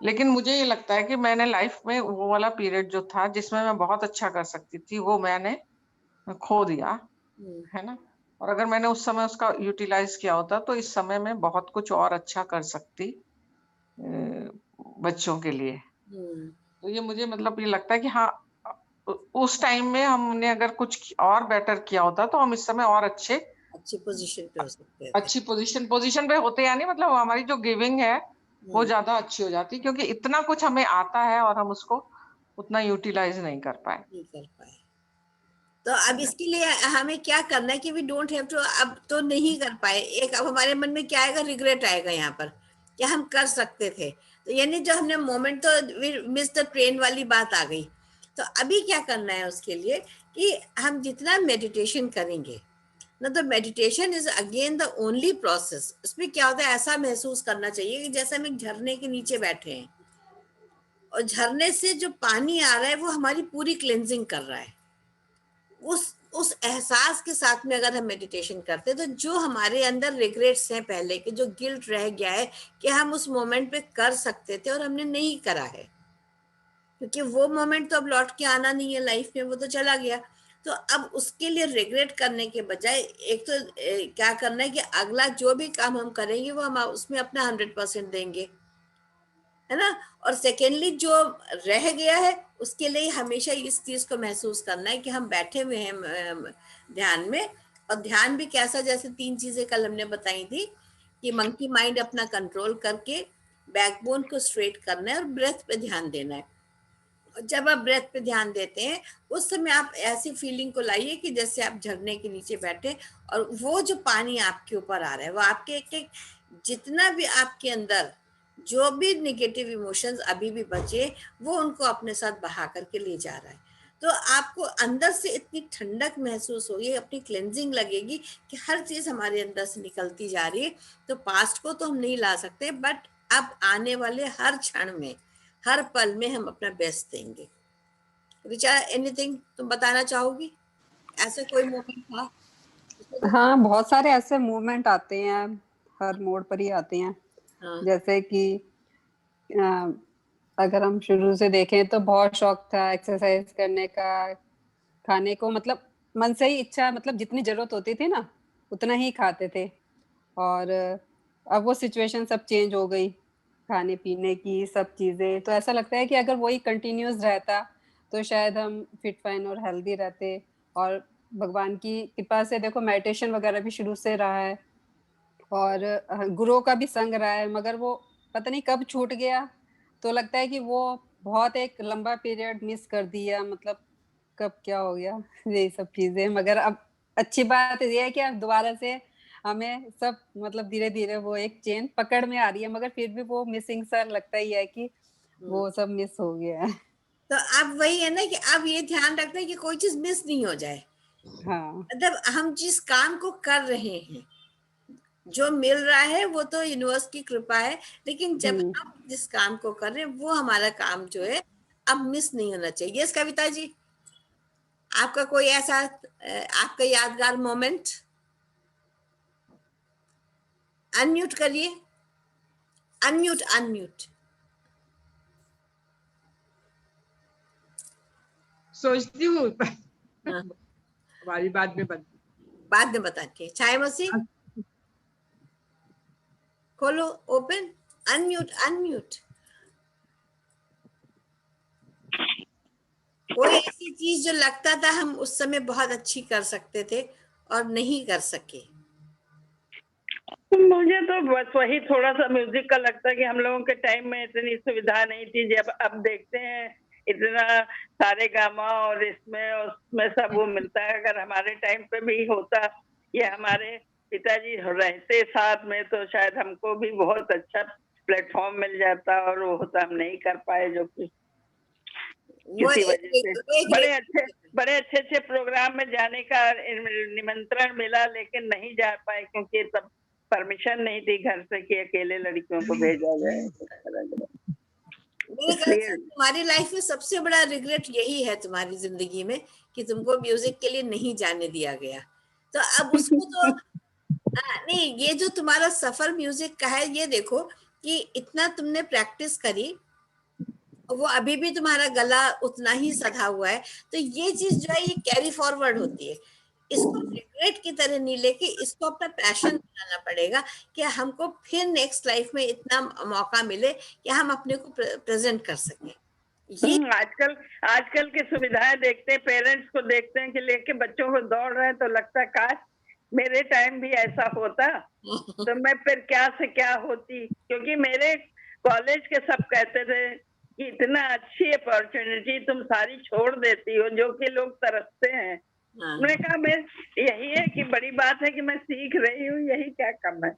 लेकिन मुझे ये लगता है कि मैंने लाइफ में वो वाला पीरियड जो था जिसमें मैं बहुत अच्छा कर सकती थी वो मैंने खो दिया, हम्म, है ना। और अगर मैंने उस समय उसका यूटिलाइज किया होता तो इस समय मैं बहुत कुछ और अच्छा कर सकती बच्चों के लिए। हम्म, तो ये मुझे मतलब ये लगता है कि हाँ, उस टाइम में हमने अगर कुछ और बेटर किया होता तो हम इस समय और अच्छी पोजीशन पे हो सकते थे। अच्छी पोजीशन पे होते, यानी मतलब हमारी जो गिविंग है वो हम्म, ज्यादा अच्छी हो जाती, क्योंकि इतना कुछ हमें आता है और हम उसको उतना यूटिलाइज नहीं कर पाए। नहीं कर पाए। तो अब इसके लिए हमें क्या करना है कि वी डोंट हैव टू, अब तो नहीं कर पाए, एक अब हमारे मन में क्या आएगा, रिग्रेट आएगा यहाँ पर कि हम कर सकते थे। तो यानी जो हमने मोमेंट, तो वी मिस द ट्रेन वाली बात आ गई। तो अभी क्या करना है उसके लिए कि हम जितना मेडिटेशन करेंगे ना, तो meditation is again the only process. इसमें क्या होता है, ऐसा महसूस करना चाहिए कि जैसे हम एक झरने के नीचे बैठे हैं और झरने से जो पानी आ रहा है वो हमारी पूरी क्लेंजिंग कर रहा है। उस एहसास के साथ में अगर हम मेडिटेशन करते हैं, तो जो हमारे अंदर रिग्रेट्स हैं पहले के, जो गिल्ट रह गया है कि हम उस मोमेंट पे कर सकते थे और हमने नहीं करा है, क्योंकि वो मोमेंट तो अब लौट के आना नहीं है लाइफ में, वो तो चला गया। तो अब उसके लिए रिग्रेट करने के बजाय एक तो क्या करना है कि अगला जो भी काम हम करेंगे वो हम उसमें अपना 100% देंगे, है ना। और सेकेंडली जो रह गया है उसके लिए हमेशा इस चीज को महसूस करना है कि हम बैठे हुए हैं ध्यान में। और ध्यान भी कैसा, जैसे 3 चीजें कल हमने बताई थी कि मंकी माइंड अपना कंट्रोल करके बैकबोन को स्ट्रेट करना है और ब्रेथ पे ध्यान देना है। और जब आप ब्रेथ पे ध्यान देते हैं उस समय आप ऐसी फीलिंग को लाइए कि जैसे आप झरने के नीचे बैठे और वो जो पानी आपके ऊपर आ रहा है वो आपके एक एक, जितना भी आपके अंदर जो भी नेगेटिव इमोशंस अभी भी बचे वो उनको अपने साथ बहा करके ले जा रहा है। तो आपको अंदर से इतनी ठंडक महसूस होगी, अपनी क्लेंजिंग लगेगी कि हर चीज हमारे अंदर से निकलती जा रही है। तो पास्ट को तो हम नहीं ला सकते, बट अब आने वाले हर क्षण में, हर पल में हम अपना बेस्ट देंगे। रिचा, एनीथिंग तुम बताना चाहोगी? ऐसा कोई मोमेंट था जिसमें तुम? हाँ, बहुत सारे ऐसे मूवमेंट आते हैं, हर मोड़ पर ही आते हैं। हाँ, जैसे कि अ, अगर हम शुरू से देखें तो बहुत शौक था एक्सरसाइज करने का, खाने को मतलब मन से ही इच्छा, मतलब जितनी जरूरत होती थी ना उतना ही खाते थे। और अब वो सिचुएशन सब चेंज हो गई, खाने पीने की सब चीजें। तो ऐसा लगता है कि अगर वही कंटिन्यूस रहता तो शायद हम फिट फाइन और हेल्दी रहते। और भगवान की कृपा से देखो मेडिटेशन वगैरह भी शुरू से रहा है, और गुरुओं का भी संग रहा है, मगर वो पता नहीं कब छूट गया। तो लगता है कि वो बहुत एक लंबा पीरियड मिस कर दिया, मतलब कब क्या हो गया यही सब चीजें। मगर अब अच्छी बात ये है कि अब दोबारा से हमें सब मतलब धीरे धीरे वो एक चेन पकड़ में आ रही है, मगर फिर भी वो मिसिंग सा लगता ही है कि वो सब मिस हो गया है। तो अब वही है ना कि अब ये ध्यान रखना है कि कोई चीज मिस नहीं हो जाए। हाँ। मतलब हम जिस काम को कर रहे हैं, जो मिल रहा है वो तो यूनिवर्स की कृपा है, लेकिन जब हम्म। हम जिस काम को कर रहे हैं वो हमारा काम जो है अब मिस नहीं होना चाहिए। यस कविता जी, आपका कोई ऐसा आपका यादगार मोमेंट? अनम्यूट करिए, अनम्यूट अनम्यूट। सोचती हूँ हाँ, हमारी बात में बनती। बाद में बताते। चाय मसी खोलो, ओपन, अनम्यूट अनम्यूट। कोई ऐसी चीज जो लगता था हम उस समय बहुत अच्छी कर सकते थे और नहीं कर सके? मुझे तो बस वही थोड़ा सा म्यूजिक का लगता है कि हम लोगों के टाइम में इतनी सुविधा नहीं थी। जब अब देखते हैं इतना सारे गामा और इसमें उसमें सब वो मिलता है। अगर हमारे टाइम पे भी होता या हमारे पिताजी रहते साथ में तो शायद हमको भी बहुत अच्छा प्लेटफॉर्म मिल जाता और वो होता, हम नहीं कर पाए जो कि वो किसी एक वजह से वो एक बड़े अच्छे प्रोग्राम में जाने का निमंत्रण मिला, लेकिन नहीं जा पाए क्योंकि तब परमिशन नहीं थी घर से कि अकेले लड़कियों को भेजा जाए। मेरे ख्याल से तुम्हारी लाइफ में सबसे बड़ा रिग्रेट यही है तुम्हारी जिंदगी में कि तुमको म्यूजिक के लिए नहीं जाने दिया गया। तो अब उसको तो नहीं, ये जो तुम्हारा सफर म्यूजिक का है, ये देखो कि इतना तुमने प्रैक्टिस करी, वो अभी भी तुम्हारा गला उतना ही सधा हुआ है। तो ये चीज जो है ये कैरी फॉरवर्ड होती है। इसको रिग्रेट की तरह नहीं लेके इसको अपना पैशन बनाना पड़ेगा कि हमको फिर नेक्स्ट लाइफ में इतना मौका मिले कि हम अपने को प्रेजेंट कर सकें। ये आजकल की सुविधाएं देखते हैं, पेरेंट्स को देखते हैं कि लेके बच्चों को दौड़ रहे हैं, तो लगता है काश मेरे टाइम भी ऐसा होता तो मैं फिर क्या से क्या होती। क्योंकि मेरे कॉलेज के सब कहते थे कि इतना अच्छी अपॉर्चुनिटी तुम सारी छोड़ देती हो, जो कि लोग तरसते हैं। मैंने कहा मैं यही है कि बड़ी बात है कि मैं सीख रही हूँ, यही क्या कम है।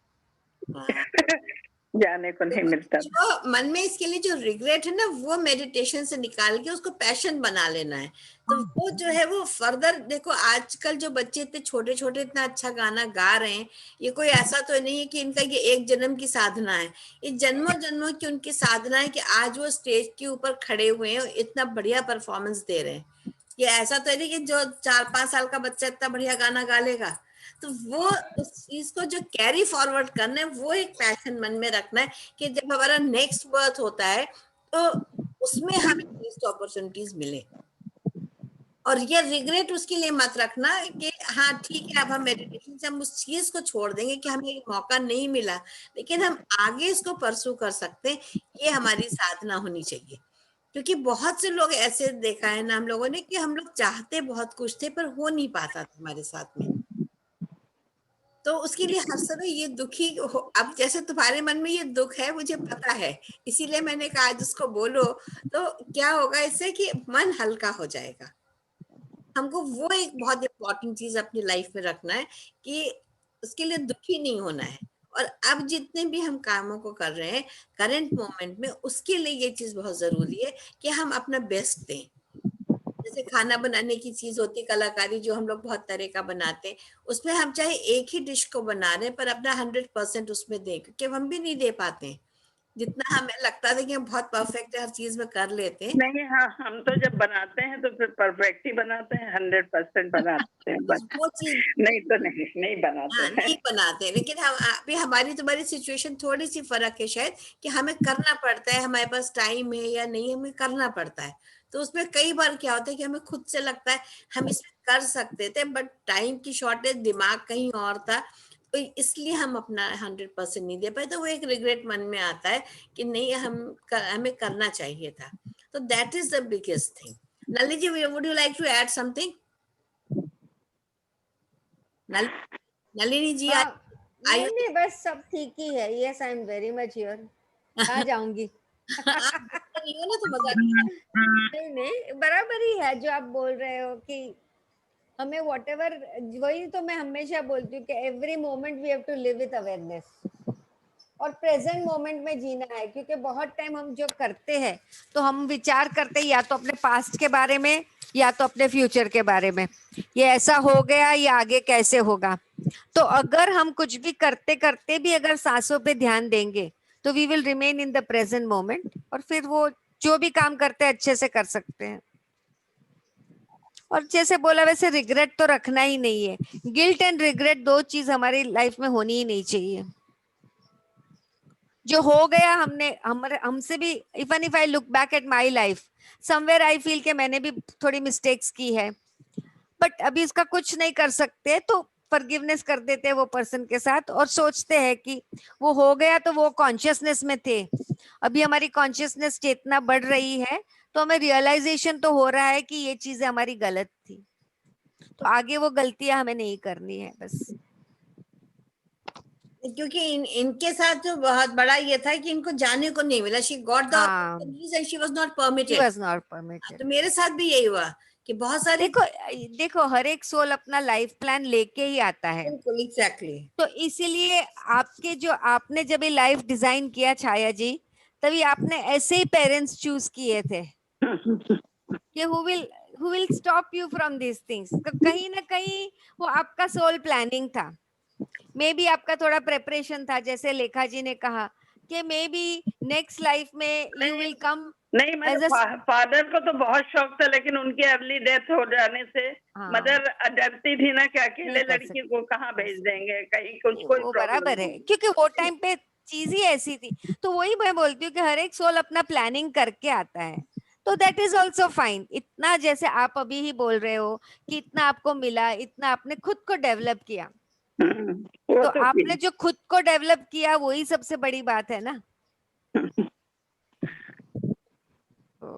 जाने को नहीं मिलता। जो मन में इसके लिए जो रिग्रेट है ना, वो मेडिटेशन से निकाल के उसको पैशन बना लेना है। तो वो जो है वो फर्दर देखो, आजकल जो बच्चे इतने छोटे छोटे इतना अच्छा गाना गा रहे हैं, ये कोई ऐसा तो नहीं है कि इनका ये एक जन्म की साधना है, ये जन्मों जन्मों की उनकी साधना है कि आज वो स्टेज के ऊपर खड़े हुए हैं, इतना बढ़िया परफॉर्मेंस दे रहे हैं। ये ऐसा तो नहीं कि जो 4-5 साल का बच्चा इतना बढ़िया गाना गा लेगा। तो वो उस चीज को जो कैरी फॉरवर्ड करना है, वो एक पैशन मन में रखना है कि जब हमारा नेक्स्ट बर्थ होता है तो उसमें हमें नेक्स्ट अपॉर्चुनिटीज मिले। और ये रिग्रेट उसके लिए मत रखना कि हाँ ठीक है, अब हम मेडिटेशन से हम उस चीज को छोड़ देंगे कि हमें एक मौका नहीं मिला, लेकिन हम आगे इसको परसू कर सकते हैं। ये हमारी साधना होनी चाहिए। क्योंकि बहुत से लोग ऐसे देखा है ना हम लोगों ने कि हम लोग चाहते बहुत कुछ थे पर हो नहीं पाता था हमारे साथ में। तो उसके लिए हर समय ये दुखी हो, अब जैसे तुम्हारे मन में ये दुख है मुझे पता है, इसीलिए मैंने कहा आज उसको बोलो। तो क्या होगा इससे कि मन हल्का हो जाएगा। हमको वो एक बहुत इम्पोर्टेंट चीज अपनी लाइफ में रखना है कि उसके लिए दुखी नहीं होना है। और अब जितने भी हम कामों को कर रहे हैं करंट मोमेंट में, उसके लिए ये चीज बहुत जरूरी है कि हम अपना बेस्ट दें। जैसे खाना बनाने की चीज होती है कलाकारी, जो हम लोग बहुत तरह का बनाते हैं, उसमें हम चाहे एक ही डिश को बना रहे हैं पर अपना 100% उसमें दें, क्योंकि हम भी नहीं दे पाते हैं जितना हमें लगता था कि हम बहुत परफेक्ट हर चीज में कर लेते हैं। नहीं, हाँ, हम तो जब बनाते हैं तो फिर परफेक्ट ही बनाते हैं, 100% बनाते हैं, बस वो चीज नहीं तो नहीं बनाते हैं। नहीं बनाते, लेकिन हम अभी हमारी तुम्हारी सिचुएशन थोड़ी सी फर्क है शायद कि हमें करना पड़ता है, हमारे पास टाइम है या नहीं, हमें करना पड़ता है। तो उसमें कई बार क्या होता है कि हमें खुद से लगता है हम इसमें कर सकते थे, बट टाइम की शॉर्टेज, दिमाग कहीं और था, तो इसलिए हम अपना 100% नहीं दे पाए। तो वो एक रिग्रेट मन में आता है कि नहीं हमें करना चाहिए था। तो that is the biggest thing. Nalini ji, would you like to add something? Nalini ji नहीं, बस सब ठीक ही है। Yes, I am very much here. आ जाऊंगी। ना तो मजा नहीं, बराबर ही है जो आप बोल रहे हो कि हमें व्हाटएवर, वही तो मैं हमेशा बोलती हूँ कि every moment we have to live with awareness और प्रेजेंट मोमेंट में जीना है। क्योंकि बहुत टाइम हम जो करते हैं तो हम विचार करते हैं या तो अपने पास्ट के बारे में या तो अपने फ्यूचर के बारे में, ये ऐसा हो गया या आगे कैसे होगा। तो अगर हम कुछ भी करते करते भी अगर सांसों पे ध्यान देंगे तो we will remain in the present moment, और फिर वो जो भी काम करते हैं अच्छे से कर सकते हैं। और जैसे बोला वैसे रिग्रेट तो रखना ही नहीं है। गिल्ट एंड रिग्रेट दो चीज हमारी लाइफ में होनी ही नहीं चाहिए। जो हो गया हमसे भी, even if I look back at my life, somewhere I feel कि मैंने भी थोड़ी मिस्टेक्स की है, बट अभी इसका कुछ नहीं कर सकते, तो फॉरगिवनेस कर देते हैं वो पर्सन के साथ और सोचते हैं कि वो हो गया तो वो कॉन्शियसनेस में थे। अभी हमारी कॉन्शियसनेस चेतना बढ़ रही है तो हमें रियलाइजेशन तो हो रहा है कि ये चीजें हमारी गलत थी, तो आगे वो गलतियां हमें नहीं करनी है बस। क्योंकि इनके साथ जो बहुत बड़ा ये था कि इनको जाने को नहीं मिला। She got the opportunities and she was not permitted. तो मेरे साथ भी यही हुआ कि बहुत सारे देखो हर एक सोल अपना लाइफ प्लान लेके ही आता है। बिल्कुल एग्जैक्टली। तो इसीलिए आपके जो आपने जब ये लाइफ डिजाइन किया छाया जी, तभी आपने ऐसे ही पेरेंट्स चूज किए थे। कि who will stop you from these things? तो कहीं ना कहीं वो आपका सोल प्लानिंग था, मे बी आपका थोड़ा प्रेपरेशन था, जैसे लेखा जी ने कहा कि मे बी नेक्स्ट लाइफ में यू विल कम नहीं, मेरे एज अ फादर को तो बहुत शौक था, लेकिन उनकी अर्ली डेथ हो जाने से हाँ मदर डरती थी ना कि अकेले नहीं कर लड़की सकते, को कहाँ भेज देंगे, कहीं कुछ कोई वो प्रॉब्लम बराबर है, हो। क्योंकि वो टाइम पे चीज ही ऐसी थी। तो वही मैं बोलती हूँ कि हर एक सोल अपना प्लानिंग करके आता है, तो दैट इज ऑल्सो फाइन। इतना जैसे आप अभी ही बोल रहे हो कि इतना आपको मिला, इतना आपने खुद को डेवलप किया, वो तो तो आपने जो खुद को डेवलप किया वही सबसे बड़ी बात है ना। तो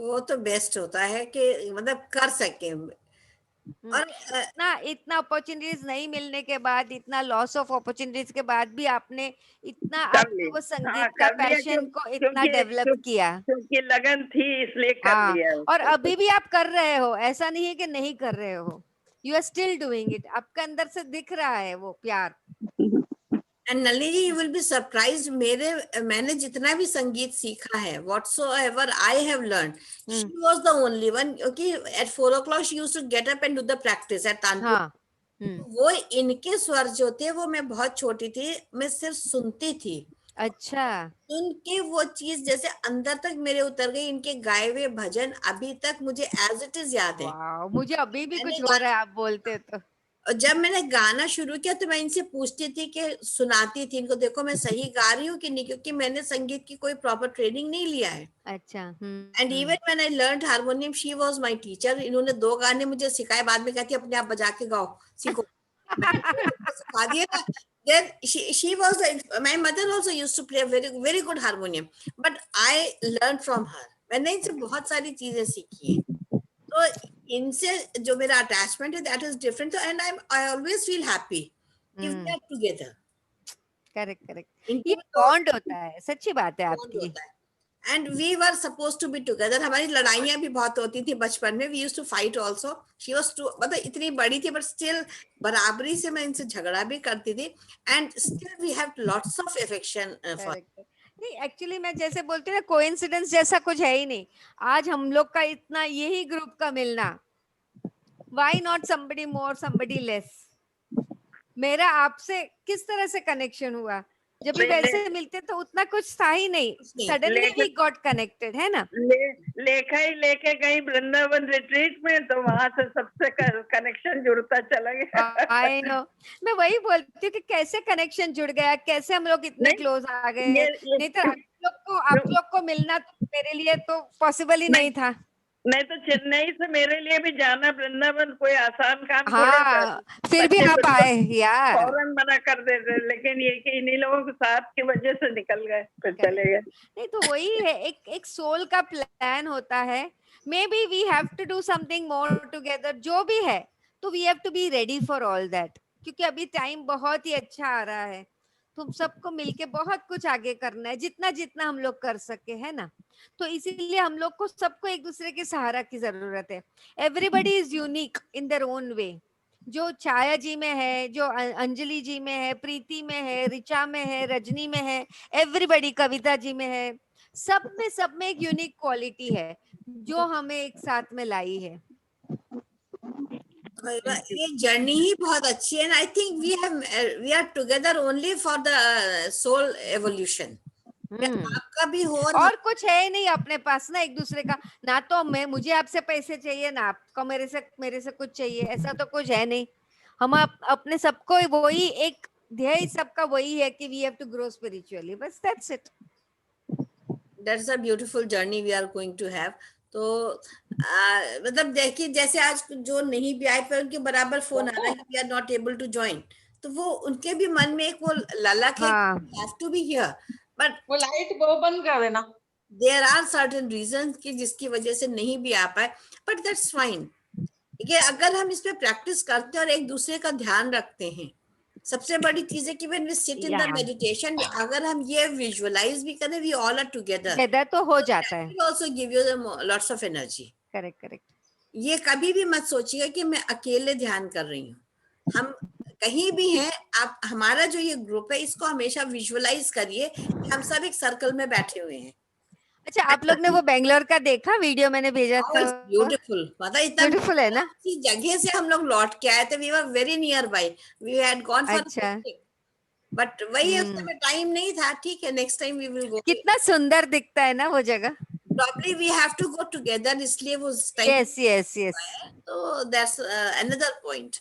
वो तो बेस्ट होता है कि मतलब कर सके। और इतना इतना अपॉर्चुनिटीज नहीं मिलने के बाद, इतना लॉस ऑफ अपॉर्चुनिटीज के बाद भी आपने इतना कर आपके ली। वो हाँ, संगीत का कर लिया, पैशन को इतना डेवलप किया। क्योंकि लगन थी इसलिए कर हाँ, लिया और उसको। अभी भी आप कर रहे हो, ऐसा नहीं है कि नहीं कर रहे हो, you are still doing it, आपके अंदर से दिख रहा है वो प्यार। And Nalini ji, you will be surprise, मैंने जितना भी संगीत सीखा है, whatsoever I have learn, she was the only one. क्योंकि at 4 o'clock she used to get up and do the practice at tanpura. हाँ वो इनके स्वर जो थे, वो मैं बहुत छोटी थी, मैं सिर्फ सुनती थी। अच्छा, सुन के वो चीज जैसे अंदर तक मेरे उतर गई। इनके गाए हुए भजन अभी तक मुझे एज इट इज याद है। वाह, मुझे अभी भी मैंने कुछ हो रहा है आप बोलते तो। और जब मैंने गाना शुरू किया तो मैं इनसे पूछती थी, कि सुनाती थी इनको, देखो मैं सही गा रही हूँ कि नहीं, क्योंकि मैंने संगीत की कोई प्रॉपर ट्रेनिंग नहीं लिया है। अच्छा, and even when I learned harmonium, she was my teacher. इन्होंने 2 गाने मुझे सिखाए, बाद में कहती अपने आप बजा के गाओ, सीखो। मैंने कहा, "तुमको सिखा दिया ना।" then she was like, my mother also used to play very very good harmonium, but I learned from her। मैंने इनसे बहुत सारी चीजें सीखी हैं। तो इनसे जो मेरा अटैचमेंट है, that is different. And I always feel happy कि we are together. Correct correct, इनको ये भी तो बॉन्ड होता है, सच्ची बात है बॉन्ड आपकी। होता है। And we were suppose to be together. हमारी लड़ाइयां भी बहुत होती थी बचपन में। We used to fight also. She was too, मतलब इतनी बड़ी थी, बट स्टिल बराबरी से मैं इनसे झगड़ा भी करती थी। And still we have lots of affection for. Correct, नहीं एक्चुअली मैं जैसे बोलती हूँ ना, कोइंसिडेंस जैसा कुछ है ही नहीं। आज हम लोग का इतना यही ग्रुप का मिलना, why not somebody more somebody less. मेरा आपसे किस तरह से कनेक्शन हुआ, जब भी ले, ले, वैसे मिलते तो उतना कुछ था ही नहीं, नहीं, सडनली लेकिन वी गॉट कनेक्टेड, है ना। लेखा ही लेके गई वृंदावन रिट्रीट में, तो वहां से सबसे कनेक्शन जुड़ता चला गया। आई नो, मैं वही बोलती हूँ कि कैसे कनेक्शन जुड़ गया, कैसे हम लोग इतने नहीं, क्लोज आ गए। ये नहीं तो आप लोग को मिलना तो मेरे लिए तो पॉसिबल ही नहीं था। नहीं तो चेन्नई से मेरे लिए भी जाना वृंदावन कोई आसान काम थोड़े था। हाँ, फिर भी बच्चे आप बिल्कुल आए यार। फौरन मना कर देते, लेकिन ये कि इन्हीं लोगों के साथ की वजह से निकल गए, फिर चले गए। नहीं तो वही है, एक सोल का प्लान होता है। Maybe we have to do something more together, जो भी है, तो we have to be ready for all that, क्योंकि अभी टाइम बहुत ही अच्छा आ रहा है। तो सबको मिलके बहुत कुछ आगे करना है, जितना जितना हम लोग कर सके, है ना। तो इसीलिए हम लोग को सबको एक दूसरे के सहारा की जरूरत है। Everybody is unique in their own way. जो छाया जी में है, जो अंजलि जी में है, प्रीति में है, रिचा में है, रजनी में है, एवरीबडी, कविता जी में है, सब में एक यूनिक क्वालिटी है जो हमें एक साथ में लाई है। ये जर्नी ही बहुत अच्छी है। I think we are together only for the soul evolution. आपका भी हो और कुछ है नहीं अपने पास ना एक दूसरे का, ना तो मुझे आपसे पैसे चाहिए, ना आपको मेरे से कुछ चाहिए, ऐसा तो कुछ है नहीं। हम अपने सबको वही एक ध्येय, सबका वही है कि we have to grow spiritually, बस that's it. That's a beautiful journey we are going to have. तो मतलब देखिए, जैसे आज जो नहीं भी आए, पर उनके बराबर फोन आ रहा है कि we are not able to join, तो वो उनके भी मन में एक वो ललक है, have to be here. But वो लाइट वो बंद कर देना। देयर आर सर्टेन रीजंस कि जिसकी वजह से नहीं भी आ पाए, बट दैट्स फाइन। देखिए, अगर हम इस पे प्रैक्टिस करते हैं और एक दूसरे का ध्यान रखते हैं, सबसे बड़ी चीज है कि when we sit in the meditation, अगर हम ये विजुअलाइज भी करें, वी ऑल आर टुगेदर, तो हो जाता है। Also give you lots of energy. Correct correct. ये कभी भी मत सोचिएगा कि मैं अकेले ध्यान कर रही हूँ। हम कहीं भी हैं, आप, हमारा जो ये ग्रुप है, इसको हमेशा विजुअलाइज करिए कि हम सब एक सर्कल में बैठे हुए हैं। अच्छा, आप लोग ने वो बेंगलोर का देखा वीडियो मैंने भेजा था? ब्यूटीफुल, मतलब इतना ब्यूटीफुल है ना? अच्छी जगह से हम लोग लौट के आए थे, we were very nearby, we had gone for अच्छा। बट वही है, उस हम्म। समय टाइम नहीं था। ठीक है, next time we will go. कितना सुंदर दिखता है ना वो जगह। Probably we have to go together, इसलिए वो टाइम। Yes yes yes. तो दैट्स अनदर पॉइंट,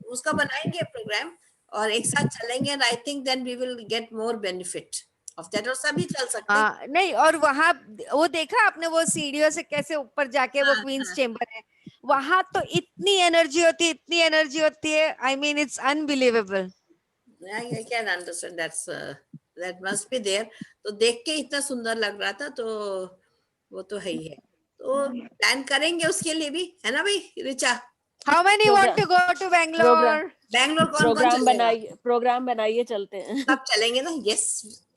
उसका बनाएंगे प्रोग्राम और एक साथ चलेंगे, and I think then we will get more benefit of that, और सभी चल सकते हैं। हाँ नहीं, और वहां वो देखा आपने वो सीढ़ियों से कैसे ऊपर जाके वो हाँ, क्वींस हाँ, चेम्बर है, वहां तो इतनी एनर्जी होती है, इतनी एनर्जी होती है, I mean it's unbelievable. I can understand, that must be there। तो देख के इतना सुंदर लग रहा था, तो वो तो है ही है। तो प्लान करेंगे उसके लिए भी, है ना भाई Richa? How many want to go to Bangalore? Bangalore कौन कौन चलेगा? प्रोग्राम बनाइए, चलते हैं। सब चलेंगे ना? यस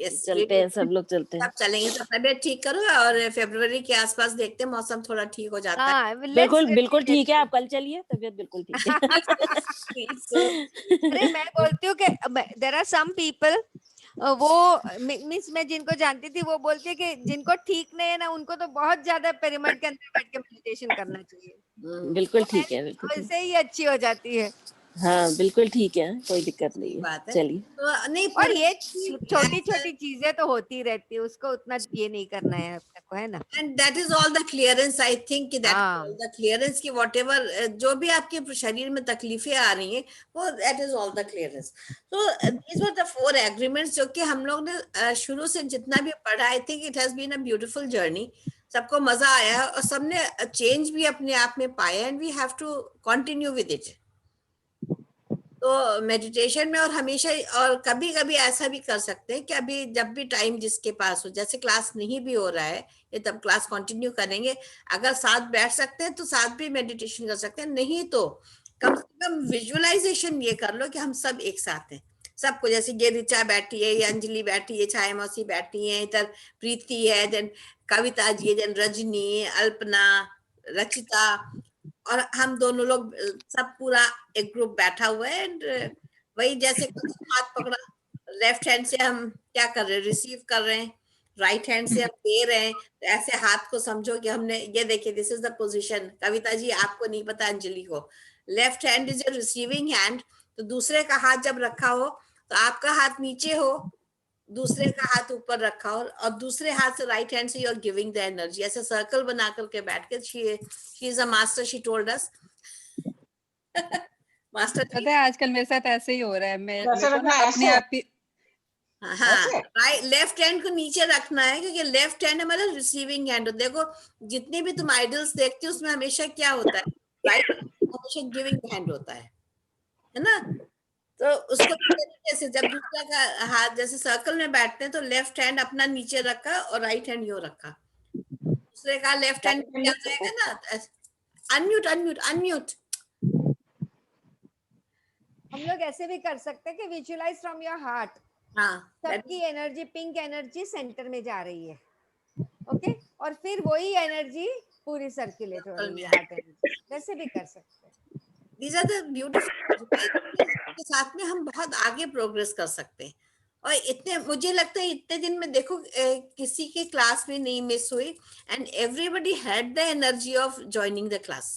यस, चलते हैं, सब लोग चलते हैं। सब चलेंगे। सब तबीयत ठीक करो, और फरवरी के आसपास देखते हैं, मौसम थोड़ा ठीक हो जाता है। हाँ बिल्कुल ठीक है, आप कल चलिए, तबीयत बिल्कुल ठीक है। So, अरे मैं बोलती हूँ कि देर आर सम पीपल, वो मिस मैं जिनको जानती थी वो बोलती है कि जिनको ठीक नहीं है ना, उनको तो बहुत ज्यादा पिरामिड के अंदर बैठ के मेडिटेशन करना चाहिए, बिल्कुल ठीक है, बिल्कुल ठीक। वैसे ही अच्छी हो जाती है। हाँ बिल्कुल ठीक है, कोई दिक्कत सही नहीं है, बात है। चलिए। तो नहीं, और पूरा ये छोटी छोटी चीजें तो होती रहती है, उसको उतना ये नहीं करना है अपने को, है ना? And that is all the clearance, I think that हाँ। ऑल द क्लियरेंस की वॉट एवर जो भी आपके शरीर में तकलीफें आ रही हैं, वो that is all the clearance. तो दीज वर द 4 एग्रीमेंट्स जो कि हम लोग ने शुरू से जितना भी पढ़ा, I think it has been a beautiful journey. सबको मजा आया है, और सबने चेंज भी अपने आप में पाया, and we have to continue with it. तो मेडिटेशन में, और हमेशा, और कभी कभी ऐसा भी कर सकते हैं कि अभी जब भी टाइम जिसके पास हो, जैसे क्लास नहीं भी हो रहा है, ये तब क्लास कंटिन्यू करेंगे। अगर साथ बैठ सकते हैं तो साथ भी मेडिटेशन कर सकते हैं, नहीं तो कम से कम विजुअलाइजेशन ये कर लो कि हम सब एक साथ हैं। सबको, जैसे ये ऋचा बैठी है, ये अंजलि बैठी है, छाया मौसी बैठी है, इधर प्रीति है, देन कविता जी है, देन रजनी, अल्पना, रचिता, और हम दोनों लोग सब पूरा एक ग्रुप बैठा हुआ है। एंड वही जैसे हाथ पकड़ा, लेफ्ट हैंड से हम क्या कर रहे हैं, रिसीव कर रहे हैं, राइट हैंड से हम दे रहे हैं। तो ऐसे हाथ को समझो कि हमने ये देखिए, this is the position. Kavita ji आपको नहीं पता, अंजलि को left hand is your receiving hand. तो दूसरे का हाथ जब रखा हो तो आपका हाथ नीचे हो, दूसरे का हाथ ऊपर रखा हो, और दूसरे हाथ से राइट हैंड से you are giving the energy. ऐसे सर्कल बना करके बैठ के, she is a master, she told us. Master पता है आजकल मेरे साथ ऐसे ही हो रहा है, मैं कैसे मेरे को रखना ना है? अपने ऐसे? आप ही हाँ, राइट, लेफ्ट हैंड को नीचे रखना है, क्योंकि लेफ्ट हैंड हमारा रिसीविंग हैंड। देखो जितने भी तुम आइडल्स देखते हो, उसमें हमेशा क्या होता है, राइट हमेशा गिविंग हैंड होता है ना? तो उसको जैसे जब दूसरा का हाथ, जैसे सर्कल में बैठते हैं, तो लेफ्ट हैंड अपना नीचे रखा और राइट हैंड यूं रखा, दूसरे का लेफ्ट हैंड क्या जाएगा ना। Unmute unmute unmute. हम लोग ऐसे भी कर सकते हैं कि विजुअलाइज फ्रॉम योर हार्ट, हाँ, सबकी एनर्जी, पिंक एनर्जी सेंटर में जा रही है, ओके, और फिर वही एनर्जी पूरी सर्कुलेट हो रही है, हार्ट एनर्जी, वैसे भी कर सकते हैं। दीज आर द ब्यूटीफुल, के साथ में हम बहुत आगे प्रोग्रेस कर सकते हैं। और इतने, मुझे लगता है इतने दिन में देखो किसी की क्लास भी नहीं मिस हुई, and everybody had the energy of joining the class.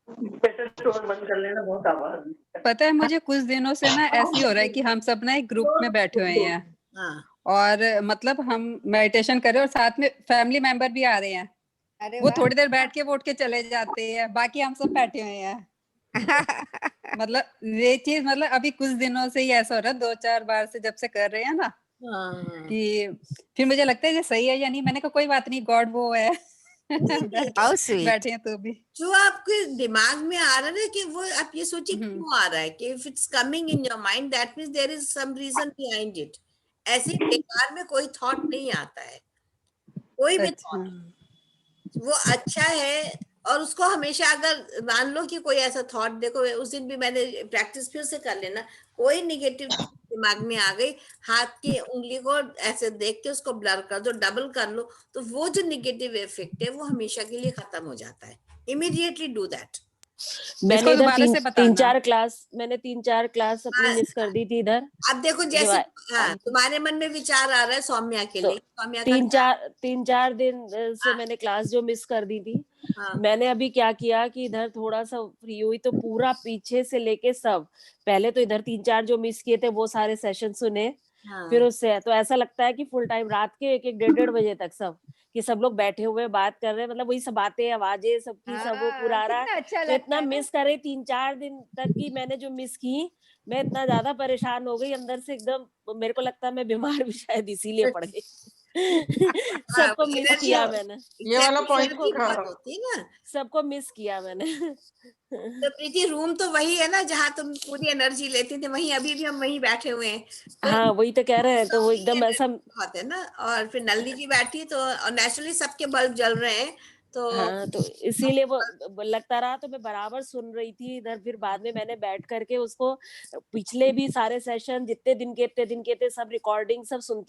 Store बंद कर लेना, बहुत आवाज। पता है मुझे कुछ दिनों से ना ऐसे ही हो रहा है कि हम सब ना एक ग्रुप में बैठे हुए हैं, हाँ, और मतलब हम मेडिटेशन कर रहे हैं, और साथ में फैमिली मेंबर भी आ रहे हैं। अरे वो वाह। थोड़ी देर बैठ के वो उठ के चले जाते हैं, बाकी हम सब बैठे हुए हैं। मतलब ये चीज, मतलब अभी कुछ दिनों से ही ऐसा हो रहा है, 2-4 बार से जब से कर रहे हैं ना, हाँ। कि फिर मुझे लगता है ये सही है या नहीं। मैंने कहा कोई बात नहीं, गॉड वो है। How sweet. बैठे हैं तो भी। जो आपके दिमाग में आ रहा है ना, कि वो आप ये सोचिए क्यों आ रहा है, कि if it's coming in your mind, that means there is some reason behind it. ऐसे बेकार में कोई थॉट नहीं आता है, कोई भी अच्छा, थॉट वो अच्छा है। और उसको हमेशा, अगर मान लो कि कोई ऐसा थॉट, देखो उस दिन भी मैंने प्रैक्टिस फिर से कर लेना, कोई निगेटिव दिमाग में आ गई, हाथ की उंगली को ऐसे देख के उसको ब्लर कर दो, डबल कर लो, तो वो जो निगेटिव इफेक्ट है वो हमेशा के लिए खत्म हो जाता है। Immediately do that. मैंने इसको इधर दोबारा से बताना। 3-4 क्लास अपनी हाँ, मिस कर दी थी इधर। अब देखो जो जैसे आ- हाँ, तुम्हारे मन में विचार आ रहा है सौम्या के तो लिए, सौम्या का क्या? 3-4 दिन से हाँ, मैंने क्लास जो मिस कर दी थी, हाँ, मैंने अभी क्या किया कि इधर थोड़ा सा फ्री हुई तो पूरा पीछे से लेके सब, पहले तो इधर 3-4 जो मिस किए थे वो सारे सेशन सुने, फिर हाँ, उससे तो ऐसा लगता है कि फुल टाइम रात के 1-1 1:30 बजे तक सब, कि सब लोग बैठे हुए बात कर रहे हैं, मतलब वही सब बातें आवाजें सबकी सब वो पूरा आ रहा है। कितना अच्छा तो लगता इतना है ना। मिस करे 3-4 दिन तक की मैंने जो मिस की, मैं इतना ज्यादा परेशान हो गई अंदर से एकदम, मेरे को लगता है मैं बीमार भी शायद इसीलिए पड़ गई। हाँ, सबको वो मिस एनर्जी, किया मैंने, ये वाला एग्जैक्टली पॉइंट एनर्जी बहुत होती है ना। सबको मिस किया मैंने। तो प्रीति रूम तो वही है ना जहाँ तुम पूरी एनर्जी लेती थे, वहीं अभी भी हम वहीं बैठे हुए हैं। तो हाँ वही तो कह रहे हैं, तो वो वही एकदम ऐसा। एनर्जी बहुत है ना। और फिर नलिनी जी बैठी तो नेचुरली सबके बल्ब जल रहे हैं तो हाँ तो इसीलिए वो लगता रहा, तो मैं बराबर सुन रही थी इधर, फिर बाद में मैंने बैठ करके उसको पिछले भी सारे सेशन जितने दिन के थे सब रिकॉर्डिंग सब सुन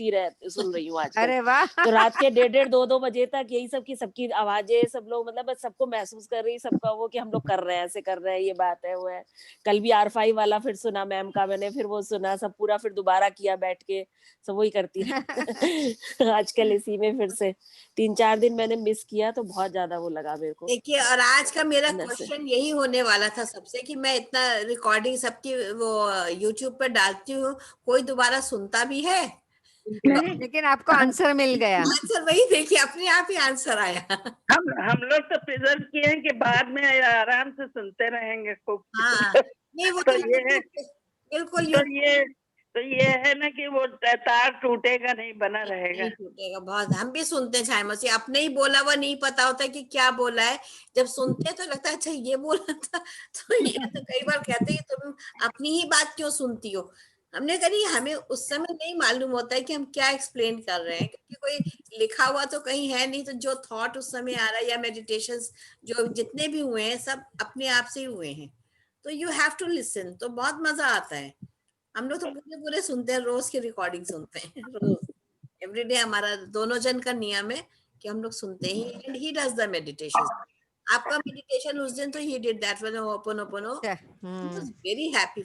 रही हूँ आजकल। अरे वाह। तो रात के 1:30 2-2 बजे तक यही सब की सबकी आवाजें, सब लोग मतलब बस सबको महसूस कर रही, सबका वो कि हम लोग कर रहे हैं, ऐसे कर रहे हैं, ये बात है वो है। कल भी R5 वाला फिर सुना मैम का मैंने, फिर वो सुना सब पूरा, फिर दोबारा किया बैठ के, सब वही करती रही। आजकल इसी में फिर से 3-4 दिन मैंने मिस किया तो बहुत ज्यादा वो लगा मेरे को देखिए, और आज का मेरा अंदर से। क्वेश्चन यही होने वाला था सबसे कि मैं इतना रिकॉर्डिंग सबकी वो यूट्यूब पर डालती हूँ, कोई दोबारा सुनता भी है? लेकिन आपको आंसर मिल गया। आंसर वही, देखिए अपने आप ही आंसर आया। हम लोग तो प्रिजर्व किए हैं कि बाद में आराम से सुनते रहेंगे खूब। हाँ, नहीं वो तो तो ये है, बिल्कुल तो ये है ना कि वो तार टूटेगा नहीं, बना रहेगा। नहीं टूटेगा। बहुत हम भी सुनते हैं छाया मसी, अपने ही बोला हुआ नहीं पता होता कि क्या बोला है, जब सुनते हैं तो लगता है अच्छा ये बोला था। तो ये तो कई बार कहते हैं कि तुम अपनी ही बात क्यों सुनती हो। हमने कहा नहीं, हमें उस समय नहीं मालूम होता है कि हम क्या एक्सप्लेन कर रहे हैं, क्योंकि कोई लिखा हुआ तो कहीं है नहीं। तो जो थॉट उस समय आ रहा है या मेडिटेशंस जो जितने भी हुए हैं सब अपने आप से ही हुए हैं। तो यू हैव टू लिसन, तो बहुत मजा आता है। हम लोग तो पूरे पूरे सुनते हैं, रोज की रिकॉर्डिंग सुनते हैं रोज। एवरीडे हमारा दोनों जन का नियम है कि हम लोग सुनते ही। And he does the meditation. आपका मेडिटेशन उस दिन तो he did that one open was very happy.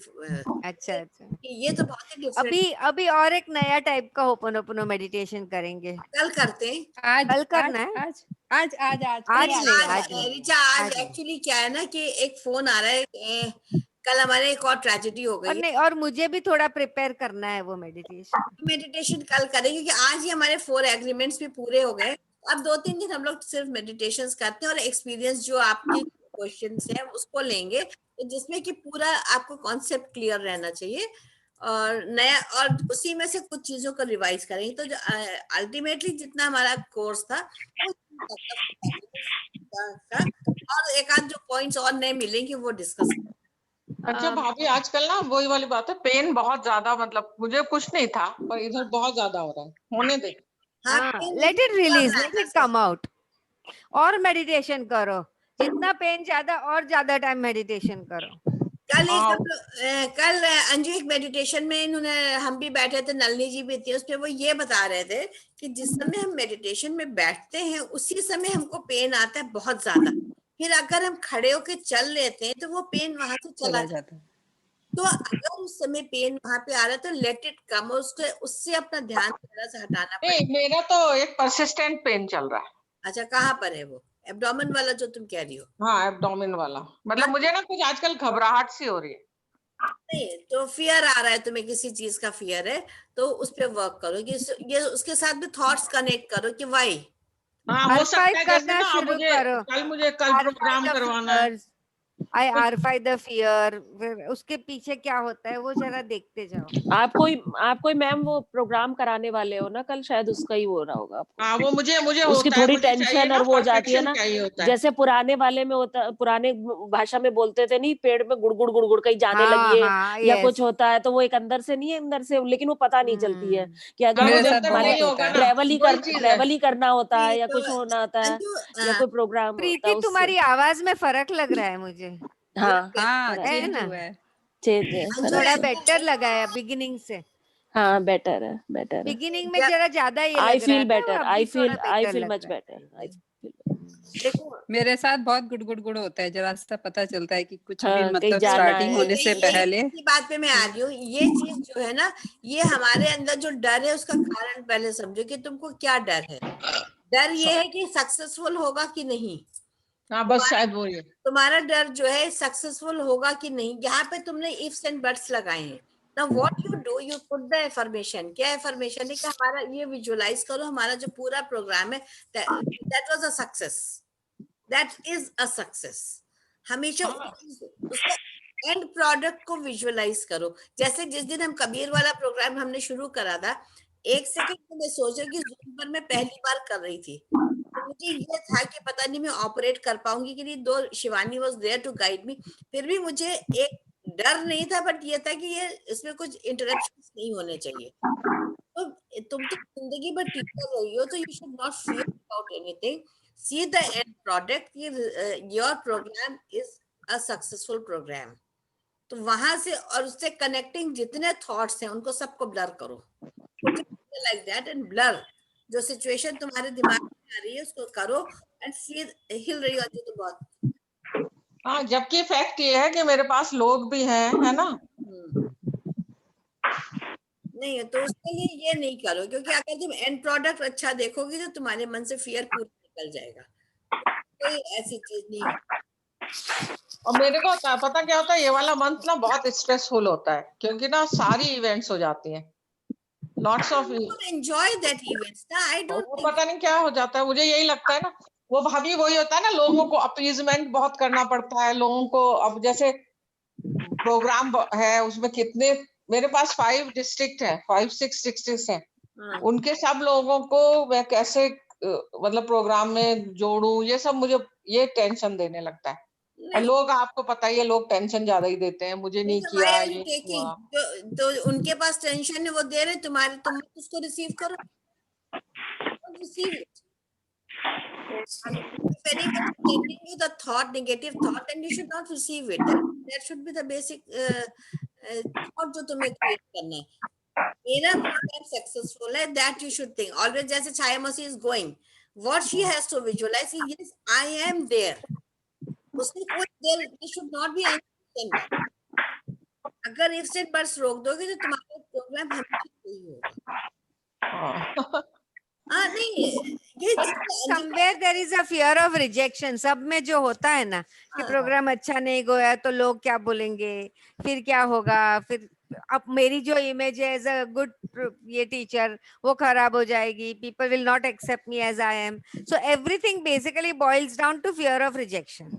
अच्छा अच्छा। ये तो बहुत ही डिफरेंट। अभी अभी और एक नया टाइप का होपोनोपोनो मेडिटेशन करेंगे। कल करते हैं। आज कल आज करना है। आज आज आज आज आज कल नहीं, आज आज नहीं। ऋचा, आज आज नहीं। एक्चुअली क्या है ना कि एक फोन आ रहा है। कल हमारे एक और ट्रेजेडी हो गई और है। नहीं, और मुझे भी थोड़ा प्रिपेयर करना है वो मेडिटेशन। मेडिटेशन कल करेंगे क्योंकि आज ही हमारे 4 एग्रीमेंट्स भी पूरे हो गए। अब 2-3 दिन हम लोग सिर्फ मेडिटेशंस करते हैं और एक्सपीरियंस जो आपके क्वेश्चंस है उसको लेंगे, तो जिसमें कि पूरा आपको कॉन्सेप्ट क्लियर रहना चाहिए और नया, और उसी में से कुछ चीजों को रिवाइज करेंगे। तो जो अल्टीमेटली जितना हमारा कोर्स था वो और एक आध जो पॉइंट्स और नए मिलेंगे वो डिस्कस। अच्छा भाभी, आजकल ना वही वाली बात है, पेन बहुत ज्यादा, मतलब मुझे कुछ नहीं था पर इधर बहुत ज्यादा हो रहा है, होने दे। हाँ, हाँ, let it release, let it come out. और मेडिटेशन करो, जितना पेन ज्यादा और ज्यादा टाइम मेडिटेशन करो। कल एक हाँ, कल अंजू एक मेडिटेशन में इन्होंने, हम भी बैठे थे, नलिनी जी भी थी, उसपे वो ये बता रहे थे कि जिस समय हम मेडिटेशन में बैठते हैं उसी समय हमको पेन आता है बहुत ज्यादा। फिर अगर हम खड़े होके चल लेते हैं तो वो पेन वहां से चला चला जाता है। जाता है। तो अगर उस समय पेन वहां पे आ रहा है तो लेट इट कम, उसको उससे अपना ध्यान थोड़ा सा हटाना नहीं पड़ेगा। मेरा तो एक परसिस्टेंट पेन चल रहा है। अच्छा, कहाँ पर है वो? एब्डोमेन वाला जो तुम कह रही हो? हाँ, एब्डोमिन वाला, मतलब हाँ, मुझे ना कुछ आजकल घबराहट सी हो रही है। नहीं तो फियर आ रहा है तुम्हें, किसी चीज का फियर है तो उस पे वर्क करो कि ये उसके साथ भी थॉट्स कनेक्ट करो कि वाई। हाँ, हो सकता आर्फाइव है, जैसे करना ना शुरू करो। मुझे कल आर्फाइव प्रोग्राम द करवाना है। फियर्स, आई कुछ आर्फाई द फियर, फिर उसके पीछे क्या होता है वो जरा देखते जाओ। आप कोई मैम वो प्रोग्राम कराने वाले हो ना कल, शायद उसका ही हो रहा होगा आपको। हाँ, वो मुझे मुझे उसकी होता है, थोड़ी मुझे चाहिए टेंशन ना, और वो हो जाती है परफेक्शन ना, चाहिए होता है। जैसे पुराने वाले में होता, पुराने भाषा में बोलते थे नहीं, पेड़ में गुड़गुड़ गुड़गुड़ कहीं जाने हाँ लगी है हाँ, या यस। कुछ होता है, तो वो एक अंदर से नहीं है, अंदर से, लेकिन वो पता नहीं चलती है कि हाँ, अगर वो वो मेरे जब साथ तक मान ले नहीं बहुत होता होगा है। ना, वही चीज है। ट्रेवल ही करना होता है नहीं या तो कुछ होना होता है अंजू, या कोई प्रोग्राम होता प्रीति, है उससे। तुम्हारी आवाज में फर्क लग रहा है मुझे। थोड़ा हाँ हाँ, फर्क है है, चेंज ना? हुआ है। चेंज है, अंजू फर्क थोड़ा है। बेटर लगा है बिगिनिंग से। हाँ बेटर है, बेटर है। बिगिनिंग में जब जरा ज्यादा ये आई लग रहा फील था, बेटर, अभी थोड़ा आई बेटर फील लग मच रहा है। बेटर, आई फील देखो मेरे साथ बहुत गुड़ होता है, जरा सा पता चलता है कि कुछ भी हाँ, कहीं मतलब जाना स्टार्टिंग है। होने से पहले। इसी बात पे मैं आ रही हूँ। ये चीज जो है ना, ये हमारे अंदर जो डर है उसका कारण पहले समझो कि तुमको क्या डर है। डर ये है कि सक्सेसफुल होगा कि नहीं। हाँ बस शायद वो ये तुम्हारा डर जो है सक्सेसफुल होगा कि नहीं, यहाँ पे तुमने इफ्स एंड बट्स लगाए हैं। Now what you do, you put the affirmation. क्या एफर्मेशन है कि हमारा ये विजुअलाइज करो, हमारा जो पूरा प्रोग्राम है that was a success, that is a success. हमेशा उसका एंड प्रोडक्ट को विजुअलाइज करो। जैसे जिस दिन हम कबीर वाला प्रोग्राम हमने शुरू करा था, एक सेकंड में मैं सोचा कि जूम पर मैं पहली बार कर रही थी, तो मुझे ये था कि पता नहीं मैं ऑपरेट कर पाऊंगी कि नहीं। Though Shivani was there to guide me, फिर भी मुझे एक डर नहीं था, बट ये था कि ये इसमें कुछ इंटरप्शन नहीं होने चाहिए। तो तुम तो जिंदगी भर टीचर रही हो, तो you should not fear about anything. See the end product, your programme is a successful programme. तो वहां से और उससे कनेक्टिंग जितने थॉट्स हैं उनको सबको ब्लर करो, लाइक दैट, एंड ब्लर। जो सिचुएशन तुम्हारे दिमाग में आ रही है उसको करो, एंड सी हिल रही होती तो बहुत। हाँ, जबकि फैक्ट ये है कि मेरे पास लोग भी हैं, है ना। नहीं है तो उसके लिए ये नहीं करो, क्योंकि अगर तुम एंड प्रोडक्ट अच्छा देखोगे तो तुम्हारे मन से फियर पूरा निकल जाएगा। कोई ऐसी चीज नहीं है। और मेरे को पता क्या होता है, ये वाला मंथ ना बहुत स्ट्रेसफुल होता है, क्योंकि ना सारी इवेंट्स हो जाती हैं, lots of. Enjoy that events ना, आई डोंट वो पता नहीं क्या हो जाता है, मुझे यही लगता है ना, वो भाभी वही होता है ना, लोगों को अपीजमेंट बहुत करना पड़ता है लोगों को। अब जैसे प्रोग्राम है उसमें कितने, मेरे पास 5 डिस्ट्रिक्ट है, 5-6 डिस्ट्रिक्ट है, उनके सब लोगों को मैं कैसे मतलब प्रोग्राम में जोड़ूं, ये सब मुझे ये टेंशन देने लगता है। और लोग, आपको पता ही है, लोग टेंशन ज्यादा ही देते हैं, मुझे नहीं किया, ये हुआ। तो उनके पास टेंशन है, वो दे रहे तुम्हारे, तुम उसको रिसीव करो, receive it. If anyone is sending you the thought, negative thought, then you should not receive it. That should be the basic thought जो तुम्हें create करना है। मेरा program successful है, that you should think. Always जैसे छाया मसी is going, what she has to visualize is, yes, I am there. उसने कोई there, there should not be anything. अगर if से बस रोक दोगे तो तुम्हारा प्रोग्राम हमेशा सही होगा। हाँ नहीं, ये somewhere there is a fear of rejection. सब में जो होता है ना कि प्रोग्राम अच्छा नहीं गया तो लोग क्या बोलेंगे, फिर क्या होगा, फिर अब मेरी जो इमेज है एज अ गुड ये टीचर वो खराब हो जाएगी, people will not accept me as I am. So everything basically boils down to fear of rejection.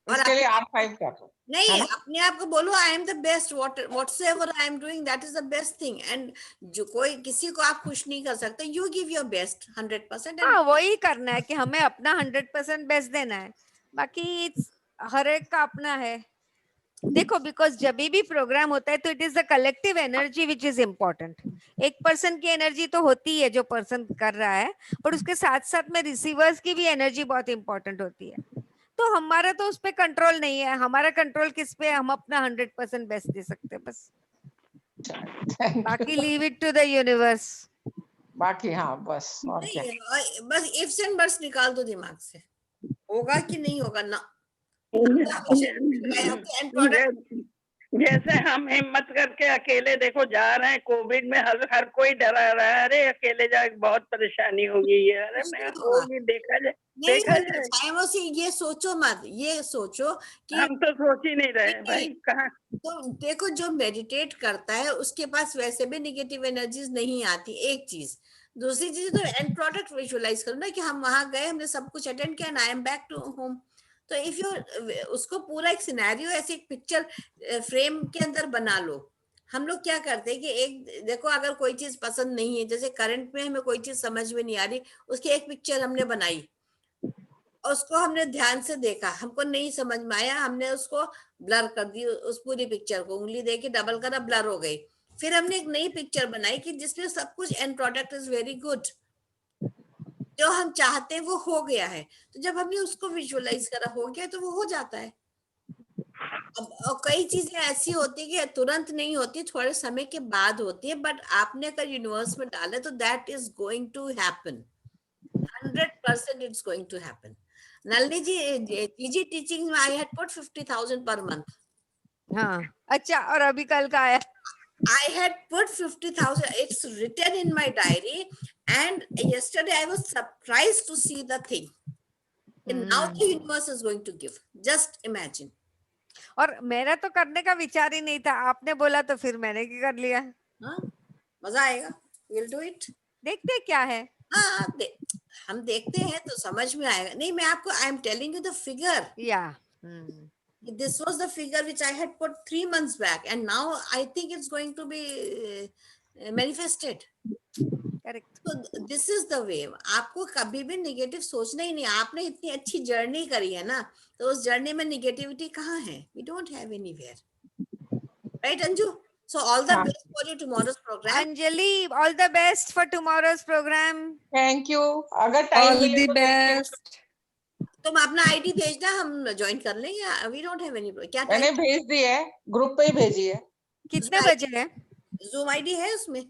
इसके लिए R5 कर दो। नहीं, अपने आप को बोलो I am the best, whatsoever I am doing that is the best thing. And जो कोई किसी को आप खुश नहीं कर सकते, यू गिव योर बेस्ट 100%। हाँ, वही करना है कि हमें अपना 100% बेस्ट देना है, बाकी हर एक का अपना है। देखो, बिकॉज जब भी प्रोग्राम होता है तो it is the collective energy which is important. एक पर्सन की एनर्जी तो होती है जो पर्सन कर रहा है, और उसके साथ साथ में रिसीवर्स की भी एनर्जी बहुत इंपॉर्टेंट होती है। तो हमारा तो उस पर कंट्रोल नहीं है, हमारा कंट्रोल किस पे, हम अपना 100% बेस्ट दे सकते हैं बस, बाकी leave it to the universe. बाकी हाँ बस, और क्या। बस इफ्स एंड बट्स निकाल दो दिमाग से, होगा कि नहीं होगा ना। जैसे हम हिम्मत करके अकेले देखो जा रहे हैं, कोविड में हर कोई डरा रहा है, अरे अकेले जाए बहुत परेशानी होगी, ये अरे मैं होगी, देखा जाए देखा जाए। ये सोचो मत, ये सोचो कि हम तो सोच ही नहीं रहे भाई कहाँ। तो देखो, जो मेडिटेट करता है उसके पास वैसे भी नेगेटिव एनर्जीज नहीं आती, एक चीज। दूसरी चीज, तो एंड प्रोडक्ट विजुअलाइज करो ना कि हम वहां गए, हमने सब कुछ अटेंड किया, I am back to home. तो इफ यू उसको पूरा एक सिनेरियो, ऐसे एक पिक्चर फ्रेम के अंदर बना लो। हम लोग क्या करते हैं कि एक देखो, अगर कोई चीज पसंद नहीं है, जैसे करंट में हमें कोई चीज समझ में नहीं आ रही, उसकी एक पिक्चर हमने बनाई, उसको हमने ध्यान से देखा, हमको नहीं समझ में आया, हमने उसको ब्लर कर दी, उस पूरी पिक्चर को उंगली देके डबल करा, ब्लर हो गई। फिर हमने एक नई पिक्चर बनाई कि जिसमें सब कुछ and product is very good, जो हम चाहते हैं वो हो गया है। तो जब हमने उसको विजुअलाइज करा, हो गया, तो वो हो जाता है। अब कई चीजें ऐसी होती है कि तुरंत नहीं होती, थोड़े समय के बाद होती है, बट आपने अगर यूनिवर्स में डाले तो that is going to happen 100% it's going to happen. Nalini ji, PG teaching I had put 50,000 per month. हाँ, अच्छा, और अभी कल का आया? I had put 50,000. It's written in my diary, and yesterday I was surprised to see the thing. And now the universe is going to give. Just imagine. और मेरा तो करने का विचार ही नहीं था, आपने बोला तो फिर मैंने क्या कर लिया। हाँ, मजा आएगा. We'll do it. देखते क्या है। हाँ, हम देखते हैं तो समझ में आएगा. नहीं, मैं आपको I am telling you the figure. या This was the figure which I had put 3 months back, and now I think it's going to be manifested. Correct. So this is the way. आपको कभी भी negative सोचना ही नहीं. आपने इतनी अच्छी journey करी है ना, तो उस जर्नी में नेगेटिविटी कहाँ है? We don't have anywhere. Right, Anju? So all the best for you tomorrow's program. Anjali, all the best for tomorrow's program. Thank you. अगर टाइम ऑल मिले द तो देखिए. बेस्ट। तुम अपना आईडी भेजना, हम ज्वाइन कर लेंगे. We don't have any. क्या मैंने भेज दी है, ग्रुप पे ही भेजी है. कितने बजे है? Zoom आईडी है उसमें?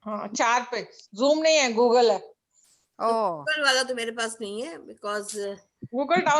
हाँ, 4 पे. जूम नहीं है, गूगल है. ओह, गूगल वाला तो मेरे पास नहीं है, because गूगल डाउन